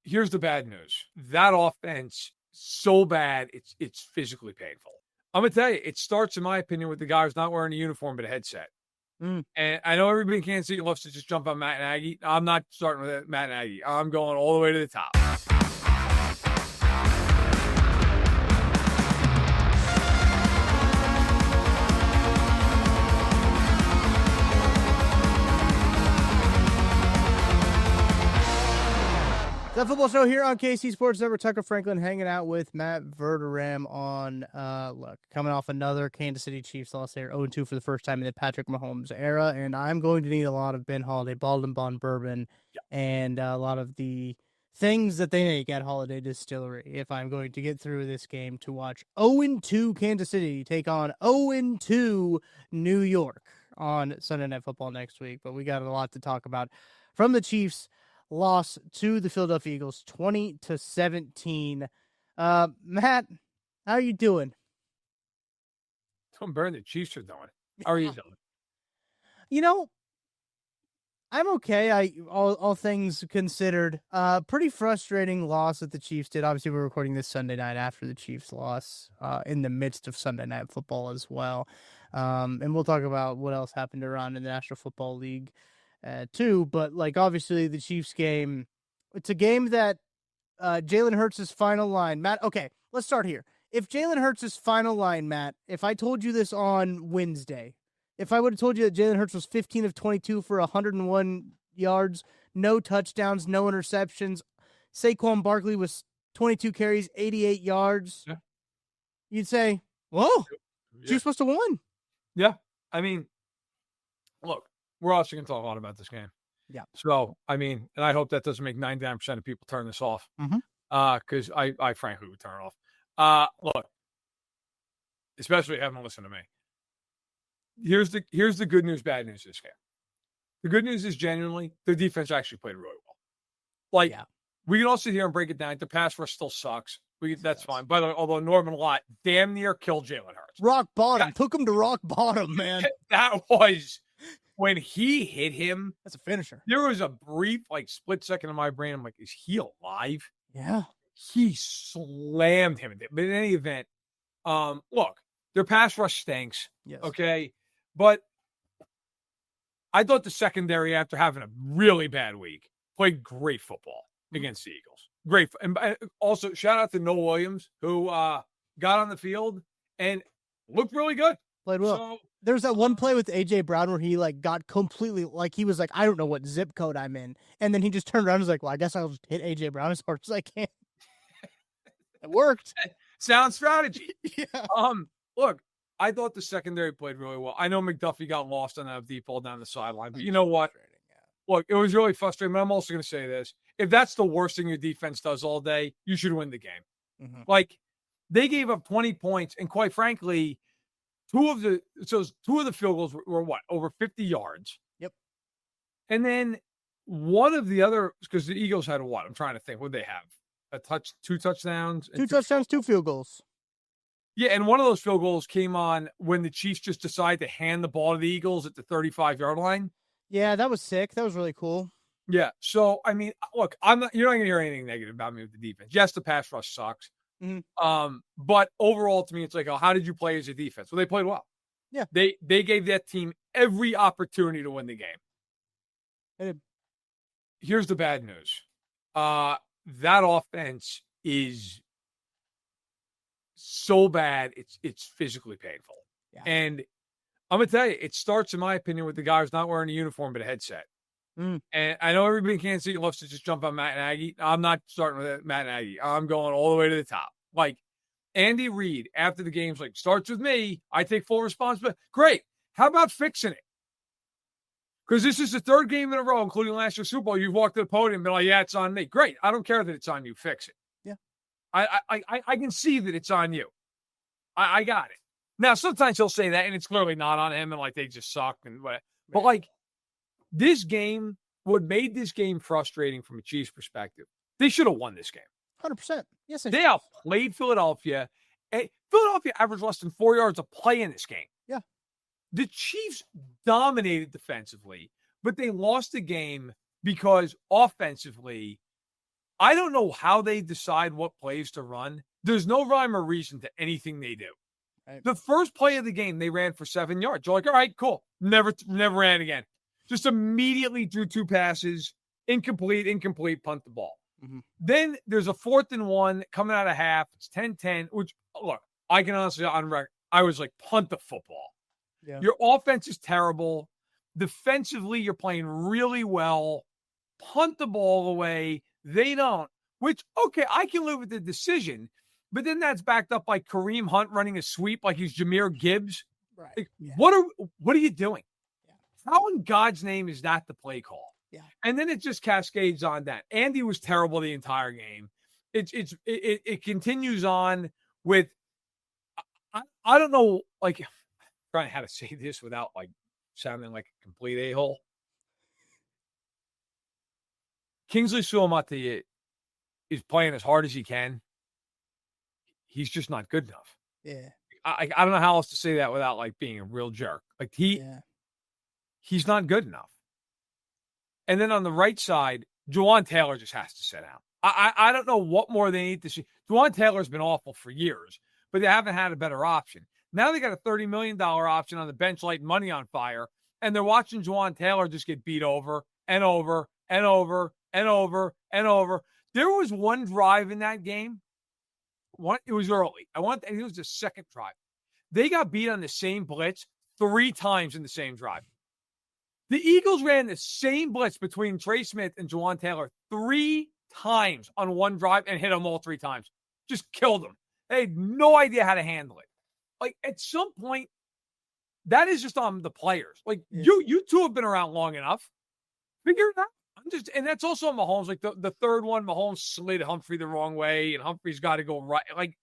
Here's the bad news. That offense, so bad, it's physically painful. I'm going to tell you, it starts, in my opinion, with the guy who's not wearing a uniform but a headset. And I know everybody in Kansas City loves to just jump on Matt Nagy. I'm not starting with Matt Nagy. I'm going all the way to the top. The football show here on KC Sports Network. Tucker Franklin hanging out with Matt Verderame on, coming off another Kansas City Chiefs loss there, 0-2 for the first time in the Patrick Mahomes era, and I'm going to need a lot of Ben Holiday Bald and Bond bourbon and a lot of the things that they make at Holiday Distillery if I'm going to get through this game to watch 0-2 Kansas City take on 0-2 New York on Sunday Night Football next week. But we got a lot to talk about from the Chiefs' loss to the Philadelphia Eagles, 20-17. Matt, how are you doing? Don't burn the Chiefs are doing. How are you doing? You know, I'm okay. All things considered, pretty frustrating loss that the Chiefs did. Obviously, we're recording this Sunday night after the Chiefs loss, in the midst of Sunday Night Football as well. And we'll talk about what else happened around in the National Football League too, but obviously the Chiefs game, it's a game that Jalen Hurts' final line, Matt. Okay, let's start here. If Jalen Hurts' final line, Matt, if I told you this on Wednesday, if I would have told you that Jalen Hurts was 15 of 22 for 101 yards, no touchdowns, no interceptions, Saquon Barkley was 22 carries, 88 yards, you'd say, whoa, Chiefs must have won. Yeah, I mean, look, we're also going to talk a lot about this game. Yeah. So, I mean, and I hope that doesn't make 99% of people turn this off. Because I frankly would turn it off. Look, especially having listened to me. Here's the good news, bad news of this game. The good news is genuinely the defense actually played really well. We can all sit here and break it down. The pass rush still sucks. That's fine. By the way, although Norman Lott damn near killed Jalen Hurts. Rock bottom. Took him to rock bottom, man. That was... When he hit him, that's a finisher. There was a brief, split second in my brain. I'm like, is he alive? Yeah. He slammed him. But in any event, look, their pass rush stinks. Yes. Okay. But I thought the secondary, after having a really bad week, played great football against the Eagles. Great. And also, shout out to Noah Williams, who got on the field and looked really good. Played well. So, there's that one play with A.J. Brown where he got completely he was like, I don't know what zip code I'm in. And then he just turned around and was like, well, I guess I'll just hit A.J. Brown as hard as I can. It worked. Sound strategy. Yeah. Look, I thought the secondary played really well. I know McDuffie got lost on that deep ball down the sideline, but you know what? Look, it was really frustrating, but I'm also going to say this. If that's the worst thing your defense does all day, you should win the game. Mm-hmm. They gave up 20 points, and quite frankly, two of the field goals were what? Over 50 yards. Yep. And then one of the other, because the Eagles had what? I'm trying to think. What did they have? Two touchdowns? Two touchdowns, two field goals. Yeah, and one of those field goals came on when the Chiefs just decided to hand the ball to the Eagles at the 35-yard line. Yeah, that was sick. That was really cool. Yeah. So, I mean, look, you're not going to hear anything negative about me with the defense. Yes, the pass rush sucks. Mm-hmm. But overall, to me, it's how did you play as a defense? Well, they played well. Yeah. They gave that team every opportunity to win the game. Here's the bad news. That offense is so bad, it's physically painful. Yeah. And I'm going to tell you, it starts, in my opinion, with the guy who's not wearing a uniform but a headset. And I know everybody in Kansas City loves to just jump on Matt Nagy. I'm not starting with Matt Nagy. I'm going all the way to the top. Andy Reid, after the game's starts with me. I take full responsibility. Great. How about fixing it? Because this is the third game in a row, including last year's Super Bowl. You've walked to the podium and been like, yeah, it's on me. Great. I don't care that it's on you. Fix it. Yeah. I can see that it's on you. I got it. Now, sometimes he'll say that, and it's clearly not on him, and they just suck and whatever. But this game, what made this game frustrating from a Chiefs perspective, they should have won this game. 100%. Yes, they outplayed Philadelphia. Philadelphia averaged less than 4 yards a play in this game. Yeah. The Chiefs dominated defensively, but they lost the game because offensively, I don't know how they decide what plays to run. There's no rhyme or reason to anything they do. Right. The first play of the game, they ran for 7 yards. You're like, all right, cool. Never ran again. Just immediately threw 2 passes, incomplete, punt the ball. Mm-hmm. Then there's a 4th and 1 coming out of half. It's 10-10, which, look, I can honestly, on record, I was like, punt the football. Yeah. Your offense is terrible. Defensively, you're playing really well. Punt the ball away. They don't, which, okay, I can live with the decision, but then that's backed up by Kareem Hunt running a sweep like he's Jahmyr Gibbs. Right. Like, yeah. What are you doing? Yeah. How in God's name is that the play call? Yeah. And then it just cascades on that. Andy was terrible the entire game. It continues on with, I don't know, like, I'm trying how to say this without like sounding like a complete a-hole. Kingsley Suamataia is playing as hard as he can. He's just not good enough. Yeah. I don't know how else to say that without like being a real jerk. Like he's not good enough. And then on the right side, Juwan Taylor just has to sit down. I don't know what more they need to see. Juwan Taylor's been awful for years, but they haven't had a better option. Now they got a $30 million option on the bench, lighting money on fire, and they're watching Juwan Taylor just get beat over and over and over and over and over. There was one drive in that game. It was early. I think it was the second drive. They got beat on the same blitz 3 times in the same drive. The Eagles ran the same blitz between Trey Smith and Juwan Taylor 3 times on one drive and hit them all 3 times. Just killed them. They had no idea how to handle it. Like, at some point, that is just on the players. Like, you two have been around long enough. Figure it out. And that's also on Mahomes. Like, the third one, Mahomes slid Humphrey the wrong way, and Humphrey's got to go right. Like,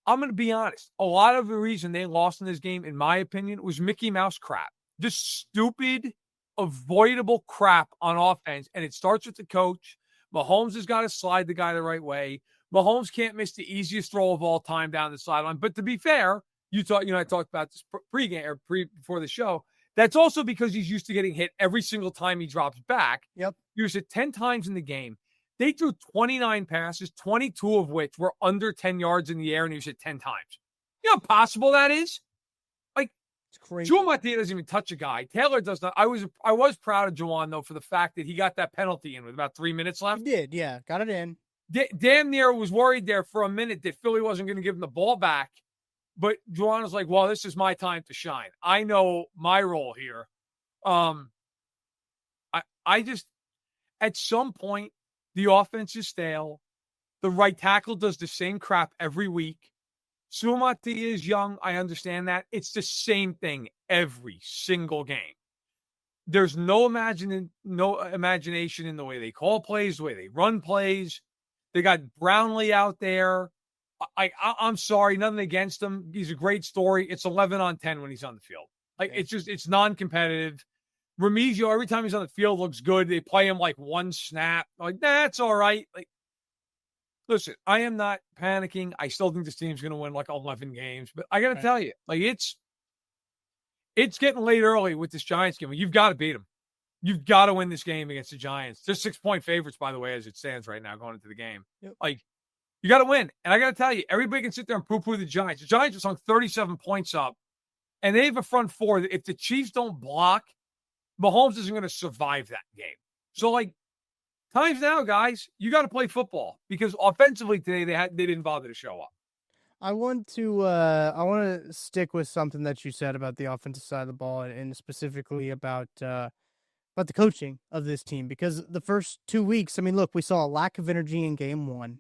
I'm going to be honest. A lot of the reason they lost in this game, in my opinion, was Mickey Mouse crap. Just stupid, avoidable crap on offense. And it starts with the coach. Mahomes has got to slide the guy the right way. Mahomes can't miss the easiest throw of all time down the sideline. But to be fair, I talked about this before the show. That's also because he's used to getting hit every single time he drops back. Yep. He was hit 10 times in the game. They threw 29 passes, 22 of which were under 10 yards in the air, and he was hit 10 times. You know how possible that is? Like, it's crazy. Juwan doesn't even touch a guy. Taylor does not. I was proud of Juwan, though, for the fact that he got that penalty in with about 3 minutes left. He did, yeah. Got it in. Damn near was worried there for a minute that Philly wasn't going to give him the ball back. But Juwan was like, well, this is my time to shine. I know my role here. I just, at some point, the offense is stale. The right tackle does the same crap every week. Suamataia is young. I understand that. It's the same thing every single game. There's no imagination in the way they call plays, the way they run plays. They got Brownlee out there. I'm sorry, nothing against him. He's a great story. It's 11 on 10 when he's on the field. Like, it's non-competitive. Remigio, every time he's on the field, looks good. They play him like one snap. Like, that's all right. Like, listen, I am not panicking. I still think this team's going to win like 11 games. But I got to tell you, like, it's getting late early with this Giants game. You've got to beat them. You've got to win this game against the Giants. They're 6-point favorites, by the way, as it stands right now going into the game. Yep. Like, you got to win. And I got to tell you, everybody can sit there and poo-poo the Giants. The Giants just hung 37 points up, and they have a front four that if the Chiefs don't block, Mahomes isn't going to survive that game. So, like, time's now, guys. You got to play football because offensively today they didn't bother to show up. I want to stick with something that you said about the offensive side of the ball and specifically about the coaching of this team, because the first 2 weeks, I mean, look, we saw a lack of energy in game 1.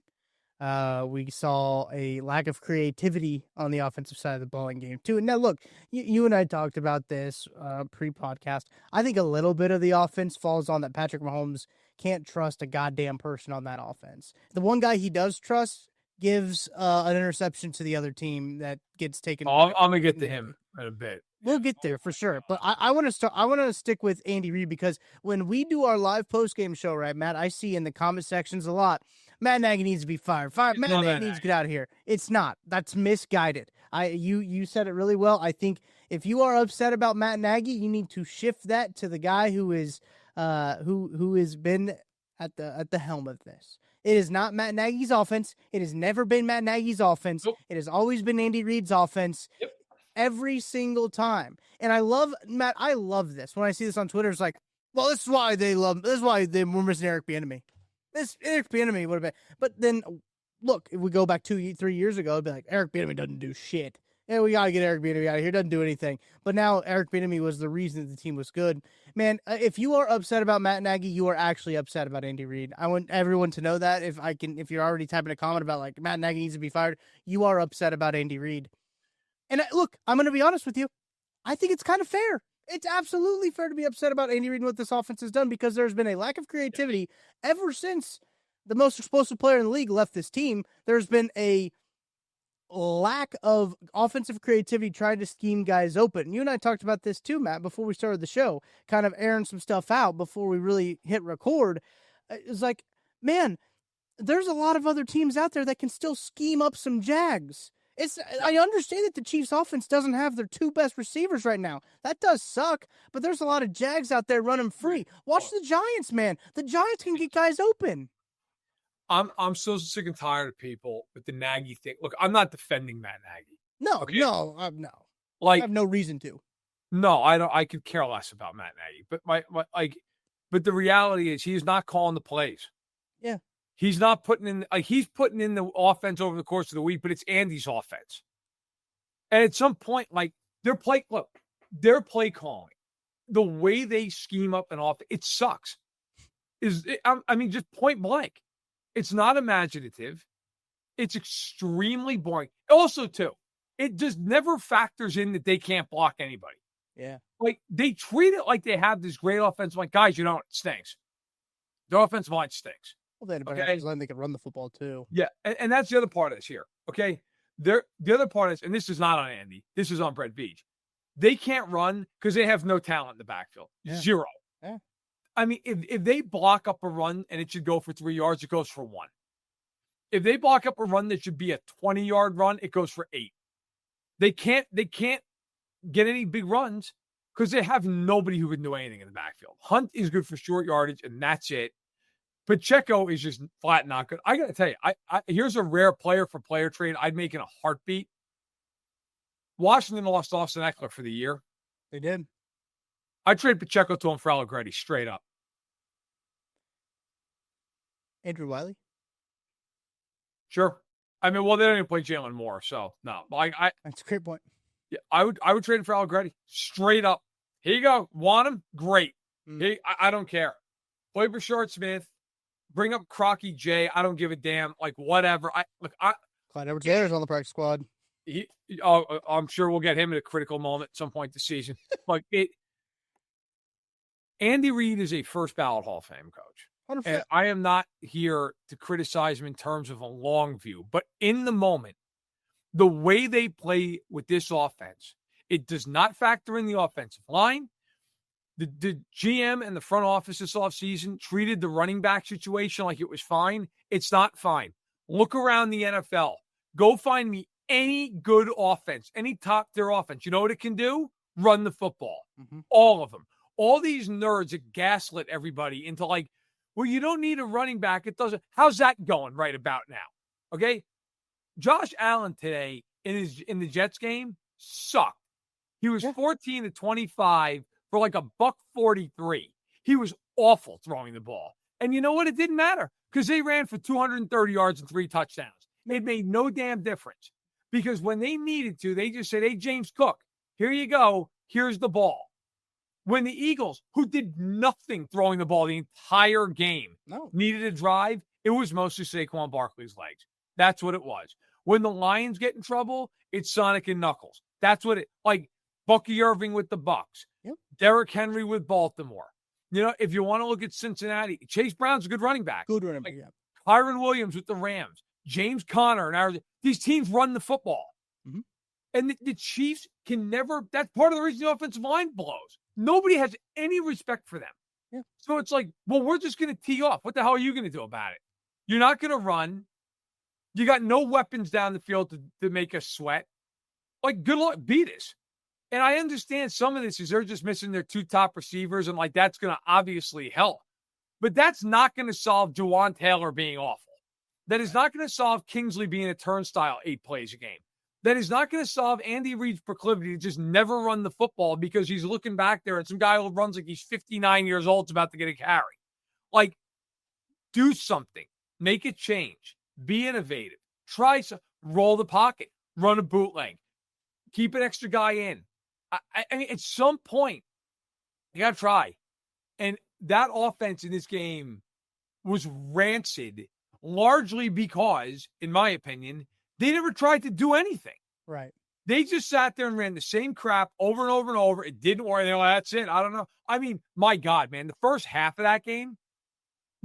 We saw a lack of creativity on the offensive side of the ball in game 2. And now, look, you and I talked about this pre-podcast. I think a little bit of the offense falls on that Patrick Mahomes can't trust a goddamn person on that offense. The one guy he does trust gives an interception to the other team that gets taken. I'm going to get to him in a bit. We'll get there for sure. But I want to stick with Andy Reid, because when we do our live post-game show, right, Matt, I see in the comment sections a lot, Matt Nagy needs to be fired. Matt Nagy needs to get out of here. It's not. That's misguided. You said it really well. I think if you are upset about Matt Nagy, you need to shift that to the guy who is who has been at the helm of this. It is not Matt Nagy's offense. It has never been Matt Nagy's offense. Nope. It has always been Andy Reid's offense. Yep. Every single time. And I love this. When I see this on Twitter, it's like, well, this is why we're missing Eric Bieniemy. This Eric Bieniemy would have been. But then, look, if we go back 2-3 years ago, it'd be like, Eric Bieniemy doesn't do shit. Yeah, we got to get Eric Bieniemy out of here. Doesn't do anything. But now Eric Bieniemy was the reason that the team was good. Man, if you are upset about Matt Nagy, you are actually upset about Andy Reid. I want everyone to know that. If you're already typing a comment about like Matt Nagy needs to be fired, you are upset about Andy Reid. And look, I'm going to be honest with you. I think it's kind of fair. It's absolutely fair to be upset about Andy Reid and what this offense has done, because there's been a lack of creativity ever since the most explosive player in the league left this team. There's been a lack of offensive creativity trying to scheme guys open. You and I talked about this too, Matt, before we started the show, kind of airing some stuff out before we really hit record. It's like, man, there's a lot of other teams out there that can still scheme up some Jags. I understand that the Chiefs offense doesn't have their two best receivers right now. That does suck, but there's a lot of Jags out there running free. Watch the Giants, man. The Giants can get guys open. I'm so sick and tired of people with the Nagy thing. Look, I'm not defending Matt Nagy. No. Like, I have no reason to. No, I don't. I could care less about Matt Nagy. But but the reality is he's not calling the plays. Yeah. He's not putting in. He's putting in the offense over the course of the week, but it's Andy's offense. And at some point, their play calling, the way they scheme up an offense, it sucks. Just point blank. It's not imaginative. It's extremely boring. Also, too, it just never factors in that they can't block anybody. Yeah. They treat it like they have this great offensive line. Guys, you know, it stinks. Their offensive line stinks. Well, they had a better line. They can run the football, too. Yeah, and that's the other part of this here, okay? The other part is, and this is not on Andy. This is on Brett Veach. They can't run because they have no talent in the backfield. Yeah. Zero. Yeah. I mean, if they block up a run and it should go for 3 yards, it goes for 1. If they block up a run that should be a 20-yard run, it goes for 8. They can't get any big runs because they have nobody who can do anything in the backfield. Hunt is good for short yardage, and that's it. Pacheco is just flat not good. I got to tell you, I here's a rare player-for-player trade I'd make in a heartbeat. Washington lost Austin Eckler for the year. They did. I'd trade Pacheco to him for Allegretti, straight up. Andrew Wiley? Sure. I mean, well, they don't even play Jalen Moore, so no. That's a great point. Yeah, I would trade him for Allegretti, straight up. Here you go. Want him? Great. I don't care. Play Brashard Smith. Bring up Crocky J. I don't give a damn. Whatever. Clyde Edwards-Helaire on the practice squad. I'm sure we'll get him at a critical moment at some point this season. Andy Reid is a first ballot Hall of Fame coach. 100%. And I am not here to criticize him in terms of a long view, but in the moment, the way they play with this offense, it does not factor in the offensive line. The GM and the front office this offseason treated the running back situation like it was fine. It's not fine. Look around the NFL. Go find me any good offense, any top-tier offense. You know what it can do? Run the football. Mm-hmm. All of them. All these nerds that gaslit everybody into well, you don't need a running back. It doesn't. How's that going right about now? Okay? Josh Allen today in the Jets game sucked. He was 14 to 25 for a $143. He was awful throwing the ball. And you know what? It didn't matter because they ran for 230 yards and 3 touchdowns. It made no damn difference because when they needed to, they just said, hey, James Cook, here you go. Here's the ball. When the Eagles, who did nothing throwing the ball the entire game, needed a drive, it was mostly Saquon Barkley's legs. That's what it was. When the Lions get in trouble, it's Sonic and Knuckles. That's what Bucky Irving with the Bucks. Yep. Derrick Henry with Baltimore. You know, if you want to look at Cincinnati, Chase Brown's a good running back. Good running back, yeah. Kyron Williams with the Rams. James Conner and Arizona. These teams run the football. Mm-hmm. And the Chiefs can never – that's part of the reason the offensive line blows. Nobody has any respect for them. Yeah. So it's well, we're just going to tee off. What the hell are you going to do about it? You're not going to run. You got no weapons down the field to make us sweat. Good luck. Beat us. And I understand some of this is they're just missing their 2 top receivers, and that's going to obviously help. But that's not going to solve Jawan Taylor being awful. That is not going to solve Kingsley being a turnstile 8 plays a game. That is not going to solve Andy Reid's proclivity to just never run the football because he's looking back there and some guy who runs like he's 59 years old is about to get a carry. Like, do something. Make a change. Be innovative. Try some. Roll the pocket. Run a bootleg. Keep an extra guy in. I mean, at some point, you got to try. And that offense in this game was rancid, largely because, in my opinion, they never tried to do anything. Right. They just sat there and ran the same crap over and over and over. It didn't work. They're like, that's it. I don't know. I mean, my God, man, the first half of that game,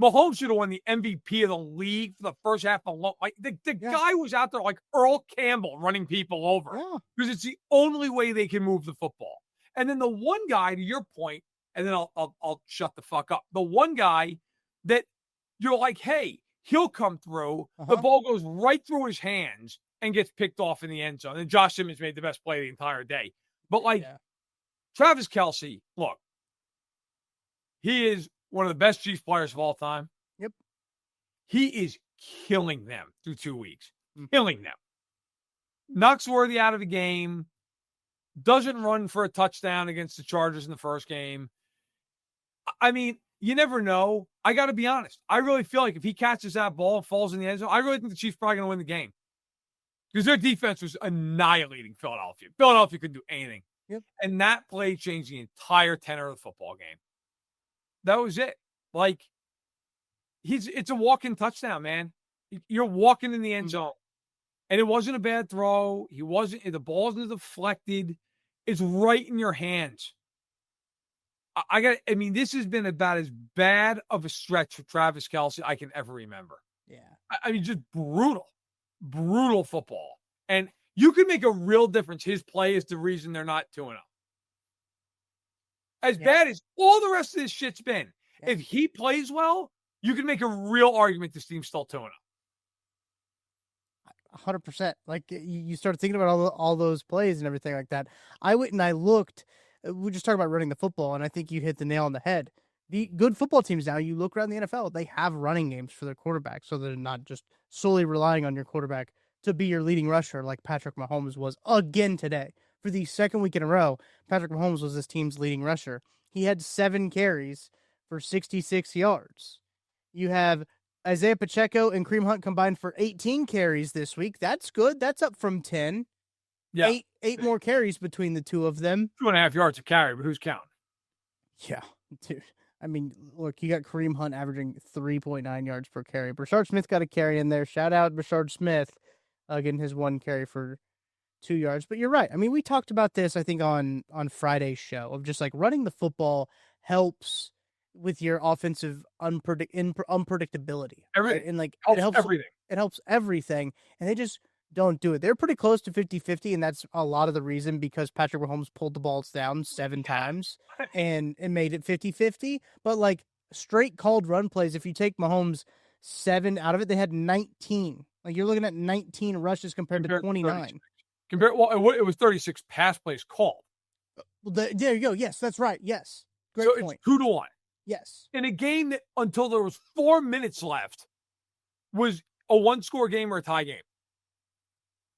Mahomes should have won the MVP of the league for the first half alone. Like the guy was out there like Earl Campbell running people over because it's the only way they can move the football. And then the one guy, to your point, and then I'll shut the fuck up. The one guy that you're like, hey, he'll come through. The ball goes right through his hands and gets picked off in the end zone. And Josh Simmons made the best play the entire day. But Travis Kelce, look, he is one of the best Chiefs players of all time. Yep. He is killing them through 2 weeks. Killing them. Knocks Worthy out of the game. Doesn't run for a touchdown against the Chargers in the first game. I mean, you never know. I got to be honest. I really feel like if he catches that ball and falls in the end zone, I really think the Chiefs are probably going to win the game. Because their defense was annihilating Philadelphia. Philadelphia couldn't do anything. Yep. And that play changed the entire tenor of the football game. That was it. Like, it's a walk-in touchdown, man. You're walking in the end zone. And it wasn't a bad throw. The ball wasn't deflected. It's right in your hands. I mean, this has been about as bad of a stretch for Travis Kelce I can ever remember. Yeah. I mean, just brutal football. And you can make a real difference. His play is the reason they're not 2-0. As bad as all the rest of this shit's been, if he plays well, you can make a real argument this team's still 2-0. 100%. Like, you start thinking about all those plays and everything like that. I went and I looked. We just talked about running the football, and I think you hit the nail on the head. The good football teams now, you look around the NFL, they have running games for their quarterback, so they're not just solely relying on your quarterback to be your leading rusher like Patrick Mahomes was again today. For the second week in a row, Patrick Mahomes was this team's leading rusher. He had 7 carries for 66 yards. You have Isaiah Pacheco and Kareem Hunt combined for 18 carries this week. That's good. That's up from 10. Yeah. Eight more carries between the two of them. 2.5 yards a carry, but who's counting? Yeah, dude. I mean, look, you got Kareem Hunt averaging 3.9 yards per carry. Brashard Smith got a carry in there. Shout out Brashard Smith getting his 1 carry for 2 yards. But you're right. I mean, we talked about this, I think, on Friday's show of just like running the football helps with your offensive unpredictability. Everything. Right? And like it helps everything. It helps everything. And they just don't do it. They're pretty close to 50-50, and that's a lot of the reason because Patrick Mahomes pulled the balls down 7 times and made it 50-50. But like straight called run plays, if you take Mahomes 7 out of it, they had 19. Like you're looking at 19 rushes compared to 29. It was 36 pass plays called. Well, there you go. Yes, that's right. Yes. Great point. It's 2-1. Yes. In a game that until there was 4 minutes left was a 1-score game or a tie game.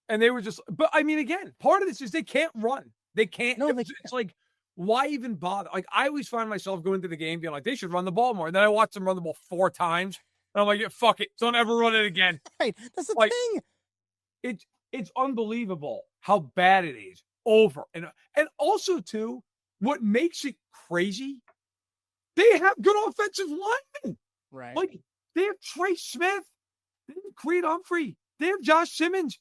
And they were just, but I mean, again, part of this is they can't run. They can't. No, it's like, why even bother? Like, I always find myself going to the game being like, they should run the ball more. And then I watch them run the ball 4 times. And I'm like, yeah, fuck it. Don't ever run it again. Right. That's the thing. It's unbelievable how bad it is over. And also, too, what makes it crazy, they have good offensive linemen. Right. Like, they have Trey Smith. They have Creed Humphrey. They have Josh Simmons.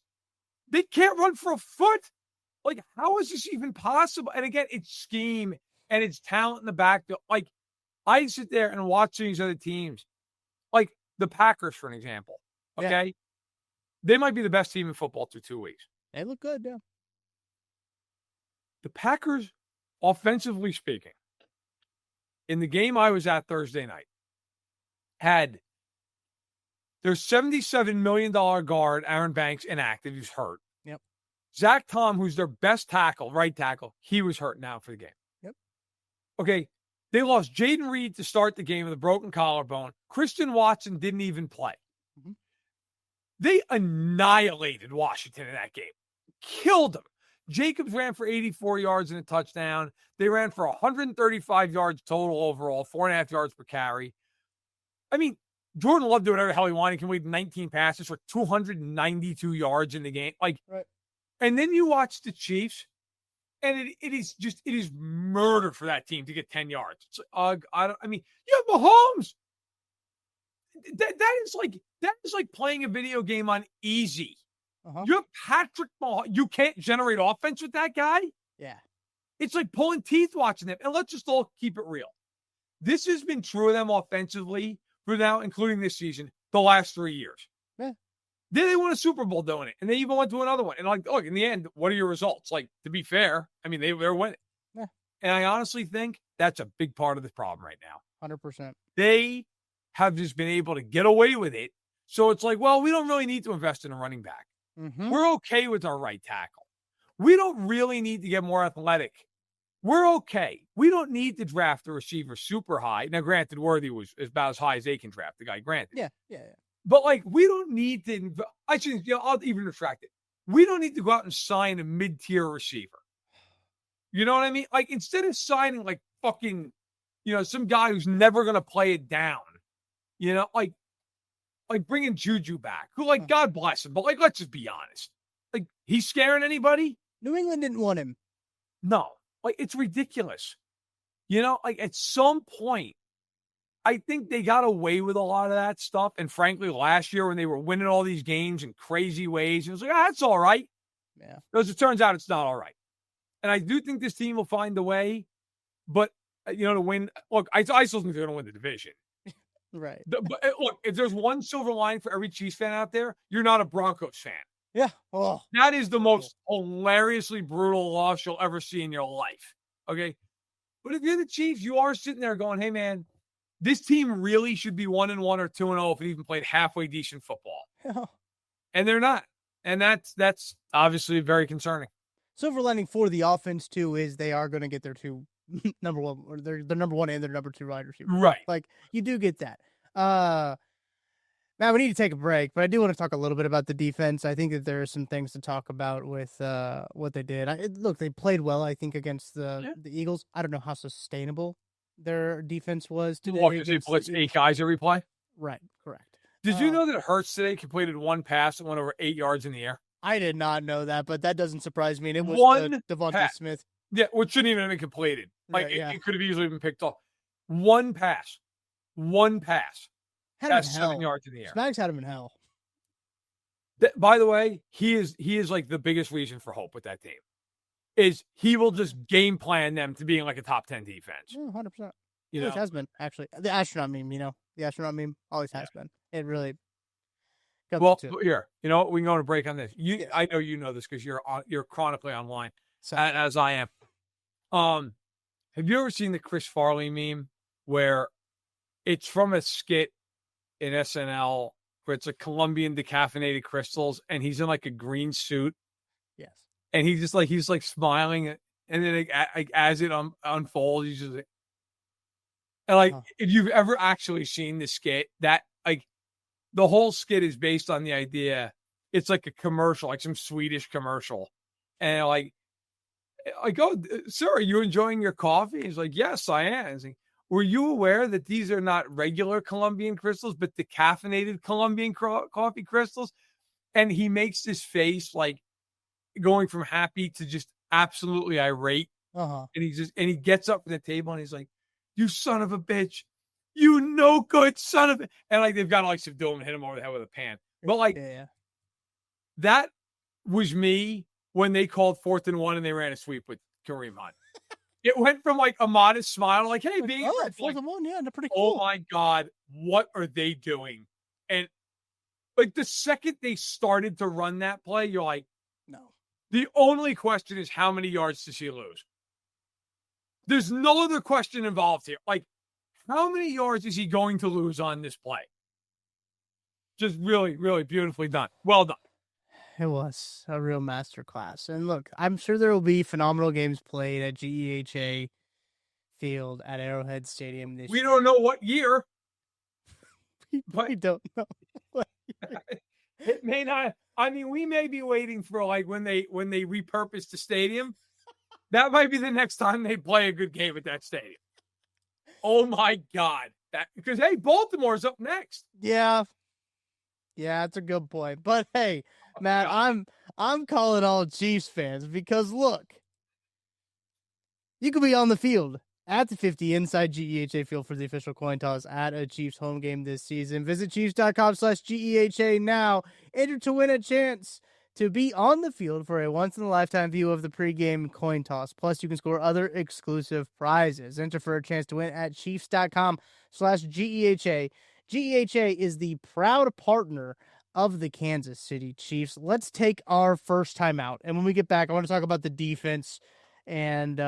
They can't run for a foot. Like, how is this even possible? And again, it's scheme and it's talent in the backfield. Like, I sit there and watch these other teams, like the Packers, for an example. Okay. Yeah. They might be the best team in football through 2 weeks. They look good, yeah. The Packers, offensively speaking, in the game I was at Thursday night, had their $77 million guard, Aaron Banks, inactive. He was hurt. Yep. Zach Tom, who's their best tackle, right tackle, he was hurt now for the game. Yep. Okay. They lost Jaden Reed to start the game with a broken collarbone. Christian Watson didn't even play. Mm-hmm. They annihilated Washington in that game. Killed them. Jacobs ran for 84 yards and a touchdown. They ran for 135 yards total overall, 4.5 yards per carry. I mean, Jordan Love did whatever the hell he wanted. He completed 19 passes for 292 yards in the game. Right. And then you watch the Chiefs, and it is murder for that team to get 10 yards. It's like, you have Mahomes. That is like playing a video game on easy. Uh-huh. You have Patrick Mahomes. You can't generate offense with that guy. Yeah. It's like pulling teeth watching them. And let's just all keep it real. This has been true of them offensively for now, including this season, the last 3 years. Yeah. Then they won a Super Bowl doing it. And they even went to another one. And look, in the end, what are your results? To be fair, they're winning. Yeah. And I honestly think that's a big part of the problem right now. 100%. They have just been able to get away with it. So it's like, well, we don't really need to invest in a running back. Mm-hmm. We're okay with our right tackle. We don't really need to get more athletic. We're okay. We don't need to draft a receiver super high. Now, granted, Worthy was about as high as they can draft the guy, granted. Yeah. But, we don't need to – I'll even retract it. We don't need to go out and sign a mid-tier receiver. You know what I mean? Instead of signing, fucking, some guy who's never going to play it down, bringing Juju back, who, God bless him, but, let's just be honest. He's scaring anybody? New England didn't want him. No. It's ridiculous. At some point, I think they got away with a lot of that stuff. And frankly, last year when they were winning all these games in crazy ways, it was like, that's all right. Yeah. Because it turns out it's not all right. And I do think this team will find a way. But, to win, look, I still think they're going to win the division. Right. But look, if there's one silver line for every Chiefs fan out there, you're not a Broncos fan. Yeah. Oh. That is the most hilariously brutal loss you'll ever see in your life. Okay. But if you're the Chiefs, you are sitting there going, hey, man, this team really should be 1-1 or 2-0 if it even played halfway decent football. Yeah. And they're not. And that's obviously very concerning. Silver lining for the offense, too, is they are going to get their two number one, or their number one and their number two wide receiver. Right. You do get that. Now we need to take a break, but I do want to talk a little bit about the defense. I think that there are some things to talk about with what they did. Look, they played well, I think, against the Eagles. I don't know how sustainable their defense was today. What, because they blitz 8 guys every play? Right, correct. Did you know that Hurts today completed one pass that went over 8 yards in the air? I did not know that, but that doesn't surprise me. And it was Devontae Smith. Yeah, which shouldn't even have been completed. It could have easily been picked off. One pass. That's 7 yards in the air. Spags had him in hell. By the way, he is the biggest reason for hope with that team. Is he will just game plan them to being a top 10 defense. 100%. Always has been, actually. The astronaut meme, the astronaut meme always has been. It really. Well, here, we can go on a break on this. I know you know this because you're chronically online, as I am. Have you ever seen the Chris Farley meme where it's from a skit in SNL where it's Colombian decaffeinated crystals and he's in a green suit? Yes. And he's just he's smiling, and then as it unfolds, he's just if you've ever actually seen the skit, that the whole skit is based on the idea it's a commercial, some Swedish commercial, and I go, sir, are you enjoying your coffee? He's like, yes, I am. He's like, were you aware that these are not regular Colombian crystals, but decaffeinated Colombian coffee crystals? And he makes this face going from happy to just absolutely irate. Uh-huh. And he gets up from the table and he's like, you son of a bitch, you no good son of a, and they've got to subdue him and hit him over the head with a pan. But that was me when they called 4th and 1 and they ran a sweep with Kareem Hunt. It went from a modest smile, hey, being 4th and 1, yeah, they're pretty cool. Oh my God, what are they doing? And the second they started to run that play, you're like, no. The only question is how many yards does he lose? There's no other question involved here. How many yards is he going to lose on this play? Just really, really beautifully done. Well done. It was a real masterclass. And look, I'm sure there will be phenomenal games played at GEHA Field at Arrowhead Stadium this We year. don't know what year. We don't know. It may not. I mean, we may be waiting for like when they repurpose the stadium. That might be the next time they play a good game at that stadium. Oh my God! Because hey, Baltimore's up next. Yeah, that's a good point. But hey, Matt, I'm calling all Chiefs fans because look, you could be on the field at the 50 inside GEHA Field for the official coin toss at a Chiefs home game this season. Visit Chiefs.com/GEHA now. Enter to win a chance to be on the field for a once-in-a-lifetime view of the pregame coin toss. Plus, you can score other exclusive prizes. Enter for a chance to win at Chiefs.com/GEHA. GEHA is the proud partner of the Kansas City Chiefs. Let's take our first time out. And when we get back, I want to talk about the defense and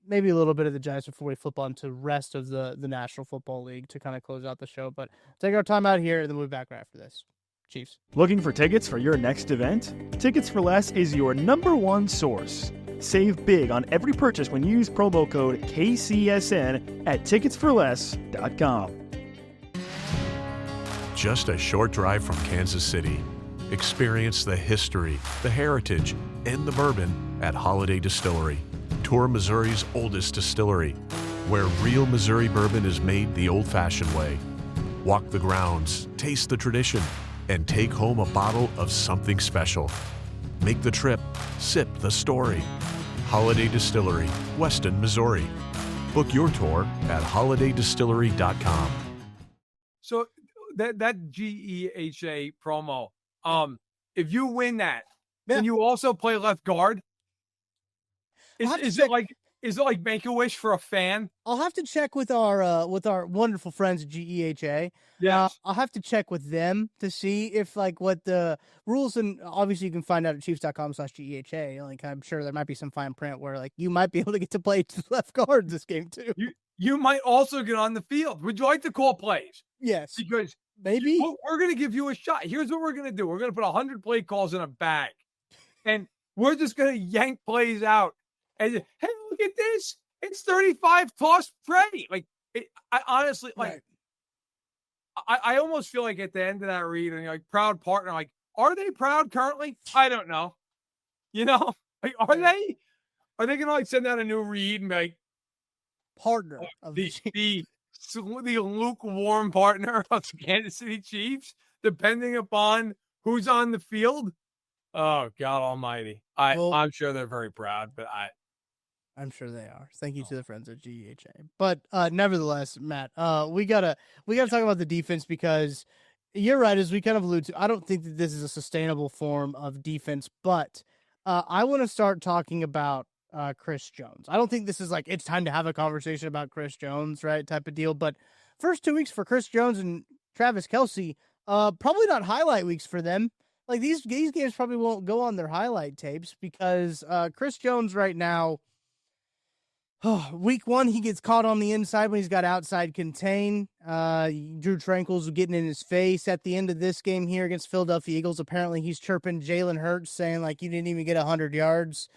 maybe a little bit of the Giants before we flip on to the rest of the National Football League to kind of close out the show. But take our time out here, and then we'll be back right after this. Chiefs. Looking for tickets for your next event? Tickets for Less is your #1 source. Save big on every purchase when you use promo code KCSN at ticketsforless.com. Just a short drive from Kansas City. Experience the history, the heritage, and the bourbon at Holiday Distillery. Tour Missouri's oldest distillery, where real Missouri bourbon is made the old-fashioned way. Walk the grounds, taste the tradition, and take home a bottle of something special. Make the trip, sip the story. Holiday Distillery, Weston, Missouri. Book your tour at holidaydistillery.com. So that GEHA promo, if you win that, then you also play left guard. Is it like Make-A-Wish for a fan? I'll have to check with our wonderful friends at GEHA. Yeah, I'll have to check with them to see if like what the rules, and obviously you can find out at Chiefs.com/GEHA. Like I'm sure there might be some fine print where like you might be able to get to play left guard this game too. You might also get on the field. Would you like to call plays? Yes, Because maybe we're going to give you a shot. Here's what we're going to do. We're going to put 100 play calls in a bag, and we're just going to yank plays out. And hey, look at this! It's 35 toss Trey. Like I honestly like. Right. I almost feel like at the end of that read, and you're like proud partner. Like, are they proud currently? I don't know. You know, like are they? Are they gonna like send out a new read and be like partner of the lukewarm partner of the Kansas City Chiefs, depending upon who's on the field? Oh God Almighty! I'm sure they're very proud, but I'm sure they are. Thank you to the friends at GEHA. But nevertheless, Matt, we gotta talk about the defense because you're right, as we kind of allude to. I don't think that this is a sustainable form of defense, but I want to start talking about Chris Jones. I don't think this is like it's time to have a conversation about Chris Jones, right? Type of deal. But first 2 weeks for Chris Jones and Travis Kelce, probably not highlight weeks for them. Like these games probably won't go on their highlight tapes because Chris Jones right now. Week 1, he gets caught on the inside when he's got outside contain. Drew Tranquil's getting in his face at the end of this game here against Philadelphia Eagles. Apparently, he's chirping Jalen Hurts, saying, like, you didn't even get 100 yards,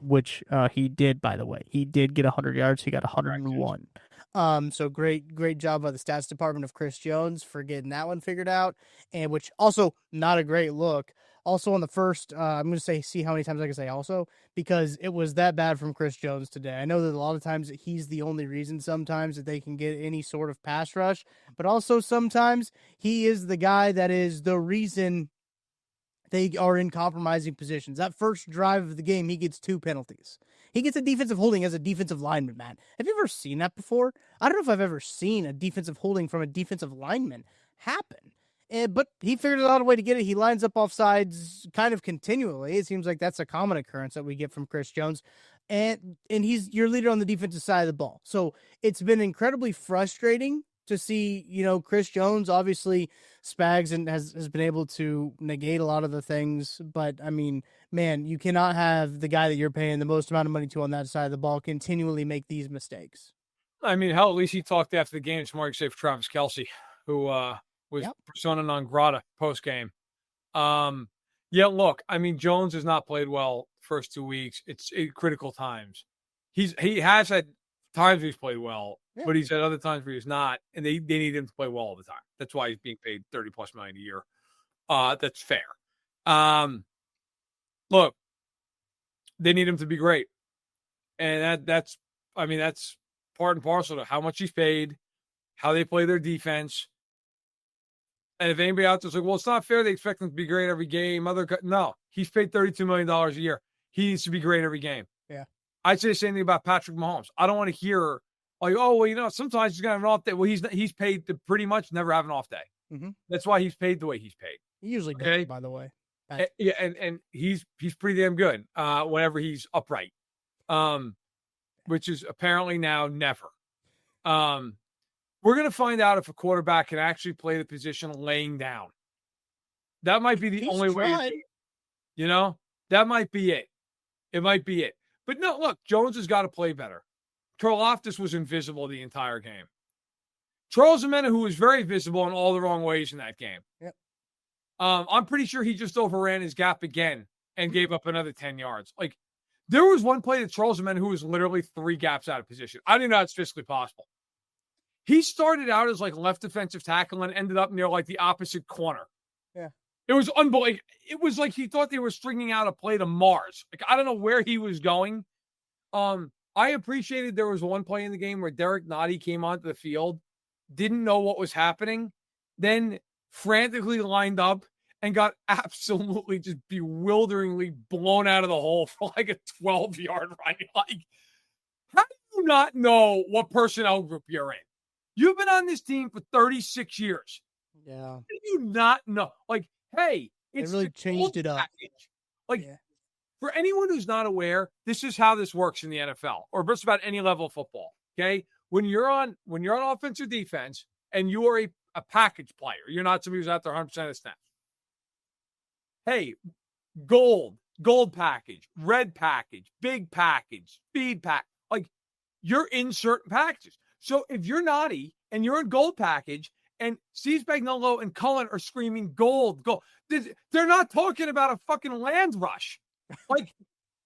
which he did, by the way. He did get 100 yards. He got 101. So great job by the stats department of Chris Jones for getting that one figured out, and which also not a great look. Also on the first, I'm going to see how many times I can say also, because it was that bad from Chris Jones today. I know that a lot of times he's the only reason sometimes that they can get any sort of pass rush, but also sometimes he is the guy that is the reason they are in compromising positions. That first drive of the game, he gets 2 penalties. He gets a defensive holding as a defensive lineman, man. Have you ever seen that before? I don't know if I've ever seen a defensive holding from a defensive lineman happen. But he figured out a way to get it. He lines up off sides kind of continually. It seems like that's a common occurrence that we get from Chris Jones. And he's your leader on the defensive side of the ball. So it's been incredibly frustrating to see, Chris Jones, obviously Spags and has been able to negate a lot of the things. But, I mean, man, you cannot have the guy that you're paying the most amount of money to on that side of the ball continually make these mistakes. I mean, hell, at least he talked after the game. It's more exciting for Travis Kelce, who was persona non grata post-game. Yeah, look, I mean, Jones has not played well first 2 weeks. It's critical times. He has had times he's played well, Yeah. but he's had other times where he's not, and they need him to play well all the time. That's why he's being paid $30+ million a year. That's fair. Look, they need him to be great, and that's part and parcel to how much he's paid, how they play their defense. And if anybody out there's like, well, it's not fair. They expect him to be great every game. No, he's paid $32 million a year. He needs to be great every game. Yeah. I'd say the same thing about Patrick Mahomes. I don't want to hear like, oh, well, sometimes he's got an off day. Well, he's paid to pretty much never have an off day. Mm-hmm. That's why he's paid the way he's paid. He usually does, by the way. Yeah, and he's pretty damn good whenever he's upright, which is apparently now never. We're going to find out if a quarterback can actually play the position laying down. That might be the only way. That might be it. It might be it. But no, look, Jones has got to play better. Karlaftis was invisible the entire game. Charles Amena, who was very visible in all the wrong ways in that game. Yep. I'm pretty sure he just overran his gap again and gave up another 10 yards. Like, there was one play that Charles Amena who was literally 3 gaps out of position. I didn't know it's physically possible. He started out as like left defensive tackle and ended up near like the opposite corner. Yeah. It was unbelievable. It was like he thought they were stringing out a play to Mars. Like, I don't know where he was going. I appreciated there was one play in the game where Derek Nagy came onto the field, didn't know what was happening, then frantically lined up and got absolutely just bewilderingly blown out of the hole for like a 12-yard run. Like, how do you not know what personnel group you're in? You've been on this team for 36 years. Yeah. How do you not know? Like, hey, it's they really changed it up. Package. Like, for anyone who's not aware, this is how this works in the NFL or just about any level of football. Okay. When you're on offense or defense and you are a package player, you're not somebody who's out there 100% of the snaps. Hey, gold package, red package, big package, speed pack. Like, you're in certain packages. So if you're Naughty and you're in gold package and Steve Spagnuolo and Cullen are screaming gold, they're not talking about a fucking land rush. Like,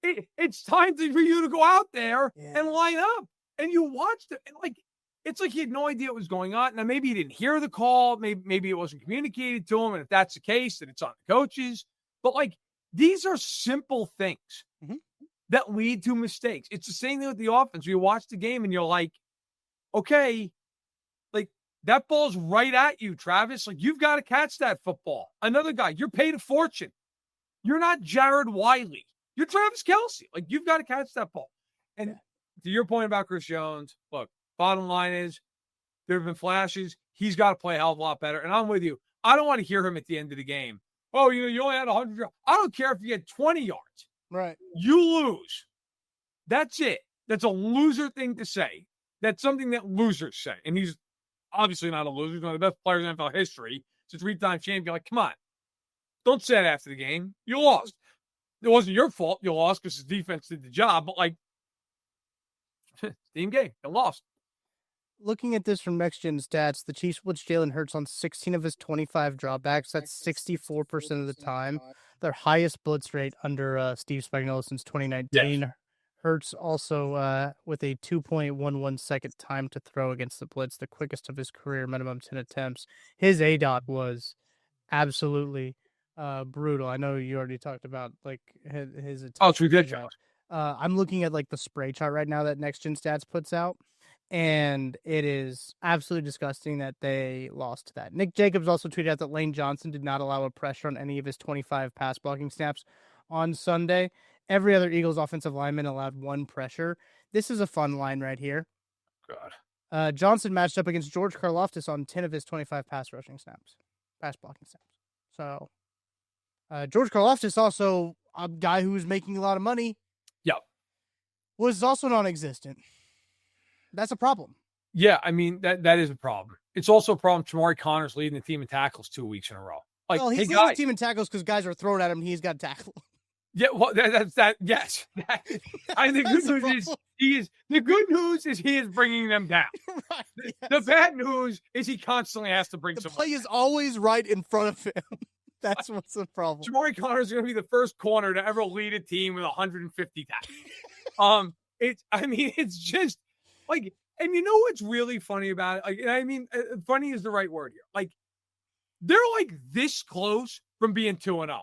it's time for you to go out there and line up. And you watched it. And like, it's like he had no idea what was going on. Now, maybe he didn't hear the call. Maybe it wasn't communicated to him. And if that's the case, then it's on the coaches. But like, these are simple things that lead to mistakes. It's the same thing with the offense. You watch the game and you're like, okay, like, that ball's right at you, Travis. Like, you've got to catch that football. Another guy, you're paid a fortune. You're not Jared Wiley. You're Travis Kelce. Like, you've got to catch that ball. And to your point about Chris Jones, look, bottom line is there have been flashes. He's got to play a hell of a lot better. And I'm with you. I don't want to hear him at the end of the game. Oh, you only had 100 yards. I don't care if you had 20 yards. Right. You lose. That's it. That's a loser thing to say. That's something that losers say. And he's obviously not a loser. He's one of the best players in NFL history. He's a 3-time champion. Like, come on. Don't say it after the game. You lost. It wasn't your fault you lost because his defense did the job. But, like, team game. You lost. Looking at this from Next Gen Stats, the Chiefs blitz Jalen Hurts on 16 of his 25 dropbacks. That's 64% of the time. Their highest blitz rate under Steve Spagnuolo since 2019. Yes. Hurts also with a 2.11 second time to throw against the blitz, the quickest of his career, minimum 10 attempts. His ADOT was absolutely brutal. I know you already talked about like his attempts. Oh, it's ridiculous. I'm looking at like the spray chart right now that Next Gen Stats puts out, and it is absolutely disgusting that they lost to that. Nick Jacobs also tweeted out that Lane Johnson did not allow a pressure on any of his 25 pass blocking snaps on Sunday. Every other Eagles offensive lineman allowed 1 pressure. This is a fun line right here. God. Johnson matched up against George Karlaftis on 10 of his 25 pass blocking snaps. So George Karlaftis, also a guy who was making a lot of money, was also non-existent. That's a problem. Yeah, I mean, that is a problem. It's also a problem. Tamari Connor's leading the team in tackles 2 weeks in a row. Like, well, he's leading the team in tackles because guys are thrown at him and he's got to tackle. Yeah, well, that's that. Yes, I think the good news is he is bringing them down. Right, yes. The bad news is he constantly has to bring. The play is always right in front of him. That's what's the problem. Tamari Connor is going to be the first corner to ever lead a team with 150 tackles. It's just Like, and you know what's really funny about it? Like, I mean, funny is the right word here. Like, they're like this close from being 2-0.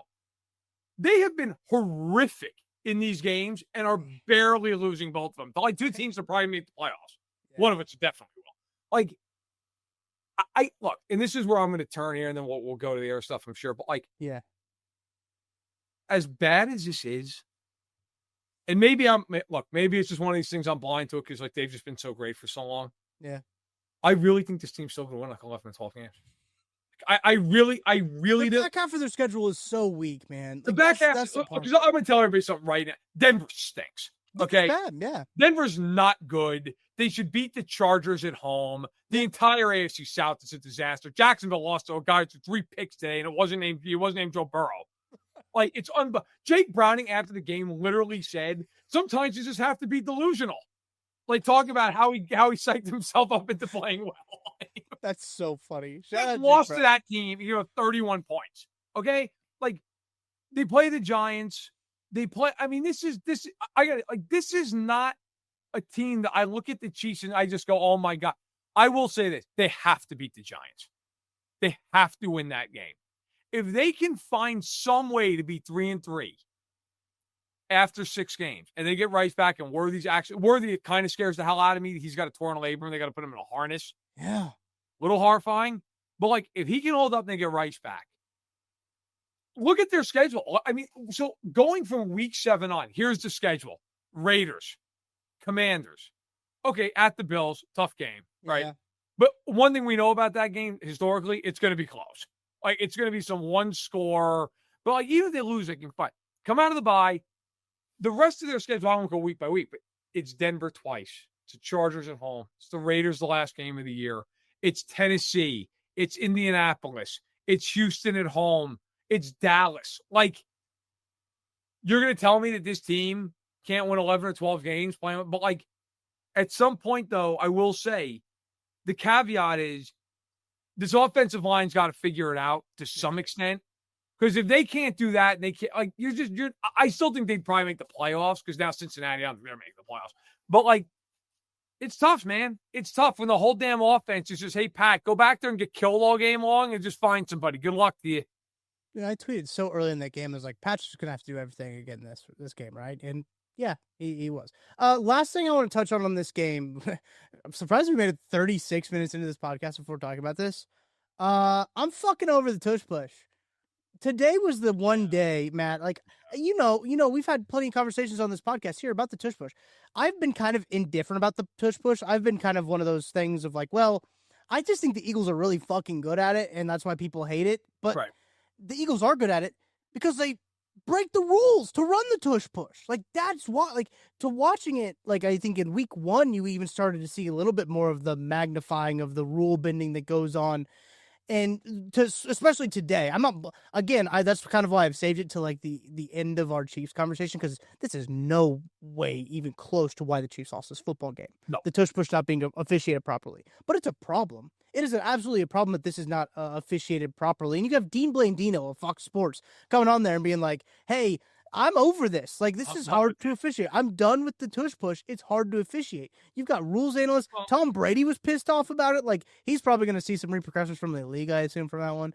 They have been horrific in these games and are barely losing both of them. Like, two teams that probably make the playoffs. Yeah. One of it's definitely will. Like, I look, and this is where I'm going to turn here, and then we'll go to the other stuff, I'm sure. But like, yeah, as bad as this is, and maybe maybe it's just one of these things I'm blind to because like they've just been so great for so long. Yeah, I really think this team's still going to win like 11 and 12 games. I really the do. The back half of their schedule is so weak, man. Like, the back half, because I'm going to tell everybody something right now. Denver stinks. Okay, bad, yeah. Denver's not good. They should beat the Chargers at home. The entire AFC South is a disaster. Jacksonville lost to a guy with 3 picks today, and he wasn't named Joe Burrow. Like, it's Jake Browning after the game literally said, sometimes you just have to be delusional. Like, talking about how he psyched himself up into playing well. That's so funny. They lost to that team, 31 points. Okay? Like, they play the Giants. I mean, this is not a team that I look at the Chiefs and I just go, oh my God. I will say this. They have to beat the Giants. They have to win that game. If they can find some way to be 3-3 after 6 games and they get Rice back and Worthy kind of scares the hell out of me. He's got a torn labrum. They got to put him in a harness. Yeah. A little horrifying. But like, if he can hold up and they get Rice back, look at their schedule. I mean, so going from week 7 on, here's the schedule. Raiders, Commanders. Okay, at the Bills, tough game, right? Yeah. But one thing we know about that game, historically, it's going to be close. Like, it's going to be some one score. But like, even if they lose, they can fight. Come out of the bye. The rest of their schedule, I won't go week by week, but it's Denver twice. It's the Chargers at home. It's the Raiders the last game of the year. It's Tennessee. It's Indianapolis. It's Houston at home. It's Dallas. Like, you're going to tell me that this team can't win 11 or 12 games playing, but like, at some point, though, I will say the caveat is this offensive line's got to figure it out to some extent. Because if they can't do that, they can't, like, I still think they'd probably make the playoffs because now Cincinnati, I don't think they're making the playoffs. But like, it's tough, man. It's tough when the whole damn offense is just, hey, Pat, go back there and get killed all game long and just find somebody. Good luck to you. Yeah, I tweeted so early in that game, I was like, Pat's just going to have to do everything again this game, right? And yeah, he was. Last thing I want to touch on this game, I'm surprised we made it 36 minutes into this podcast before talking about this. I'm fucking over the tush push. Today was the one day, Matt, like, you know, we've had plenty of conversations on this podcast here about the tush push. I've been kind of indifferent about the tush push. I've been kind of one of those things of like, well, I just think the Eagles are really fucking good at it, and that's why people hate it. But the Eagles are good at it because they break the rules to run the tush push. Like, that's why, like, to watching it, like, I think in week 1, you even started to see a little bit more of the magnifying of the rule bending that goes on. And especially today, I'm not, again, that's kind of why I've saved it to like the end of our Chiefs conversation, because this is no way even close to why the Chiefs lost this football game. No. The tush push not being officiated properly. But it's a problem. It is absolutely a problem that this is not officiated properly. And you have Dean Blandino of Fox Sports coming on there and being like, hey, I'm over this. Like, this is hard to officiate. I'm done with the tush push. It's hard to officiate. You've got rules analysts. Tom Brady was pissed off about it. Like, he's probably going to see some repercussions from the league, I assume, from that one.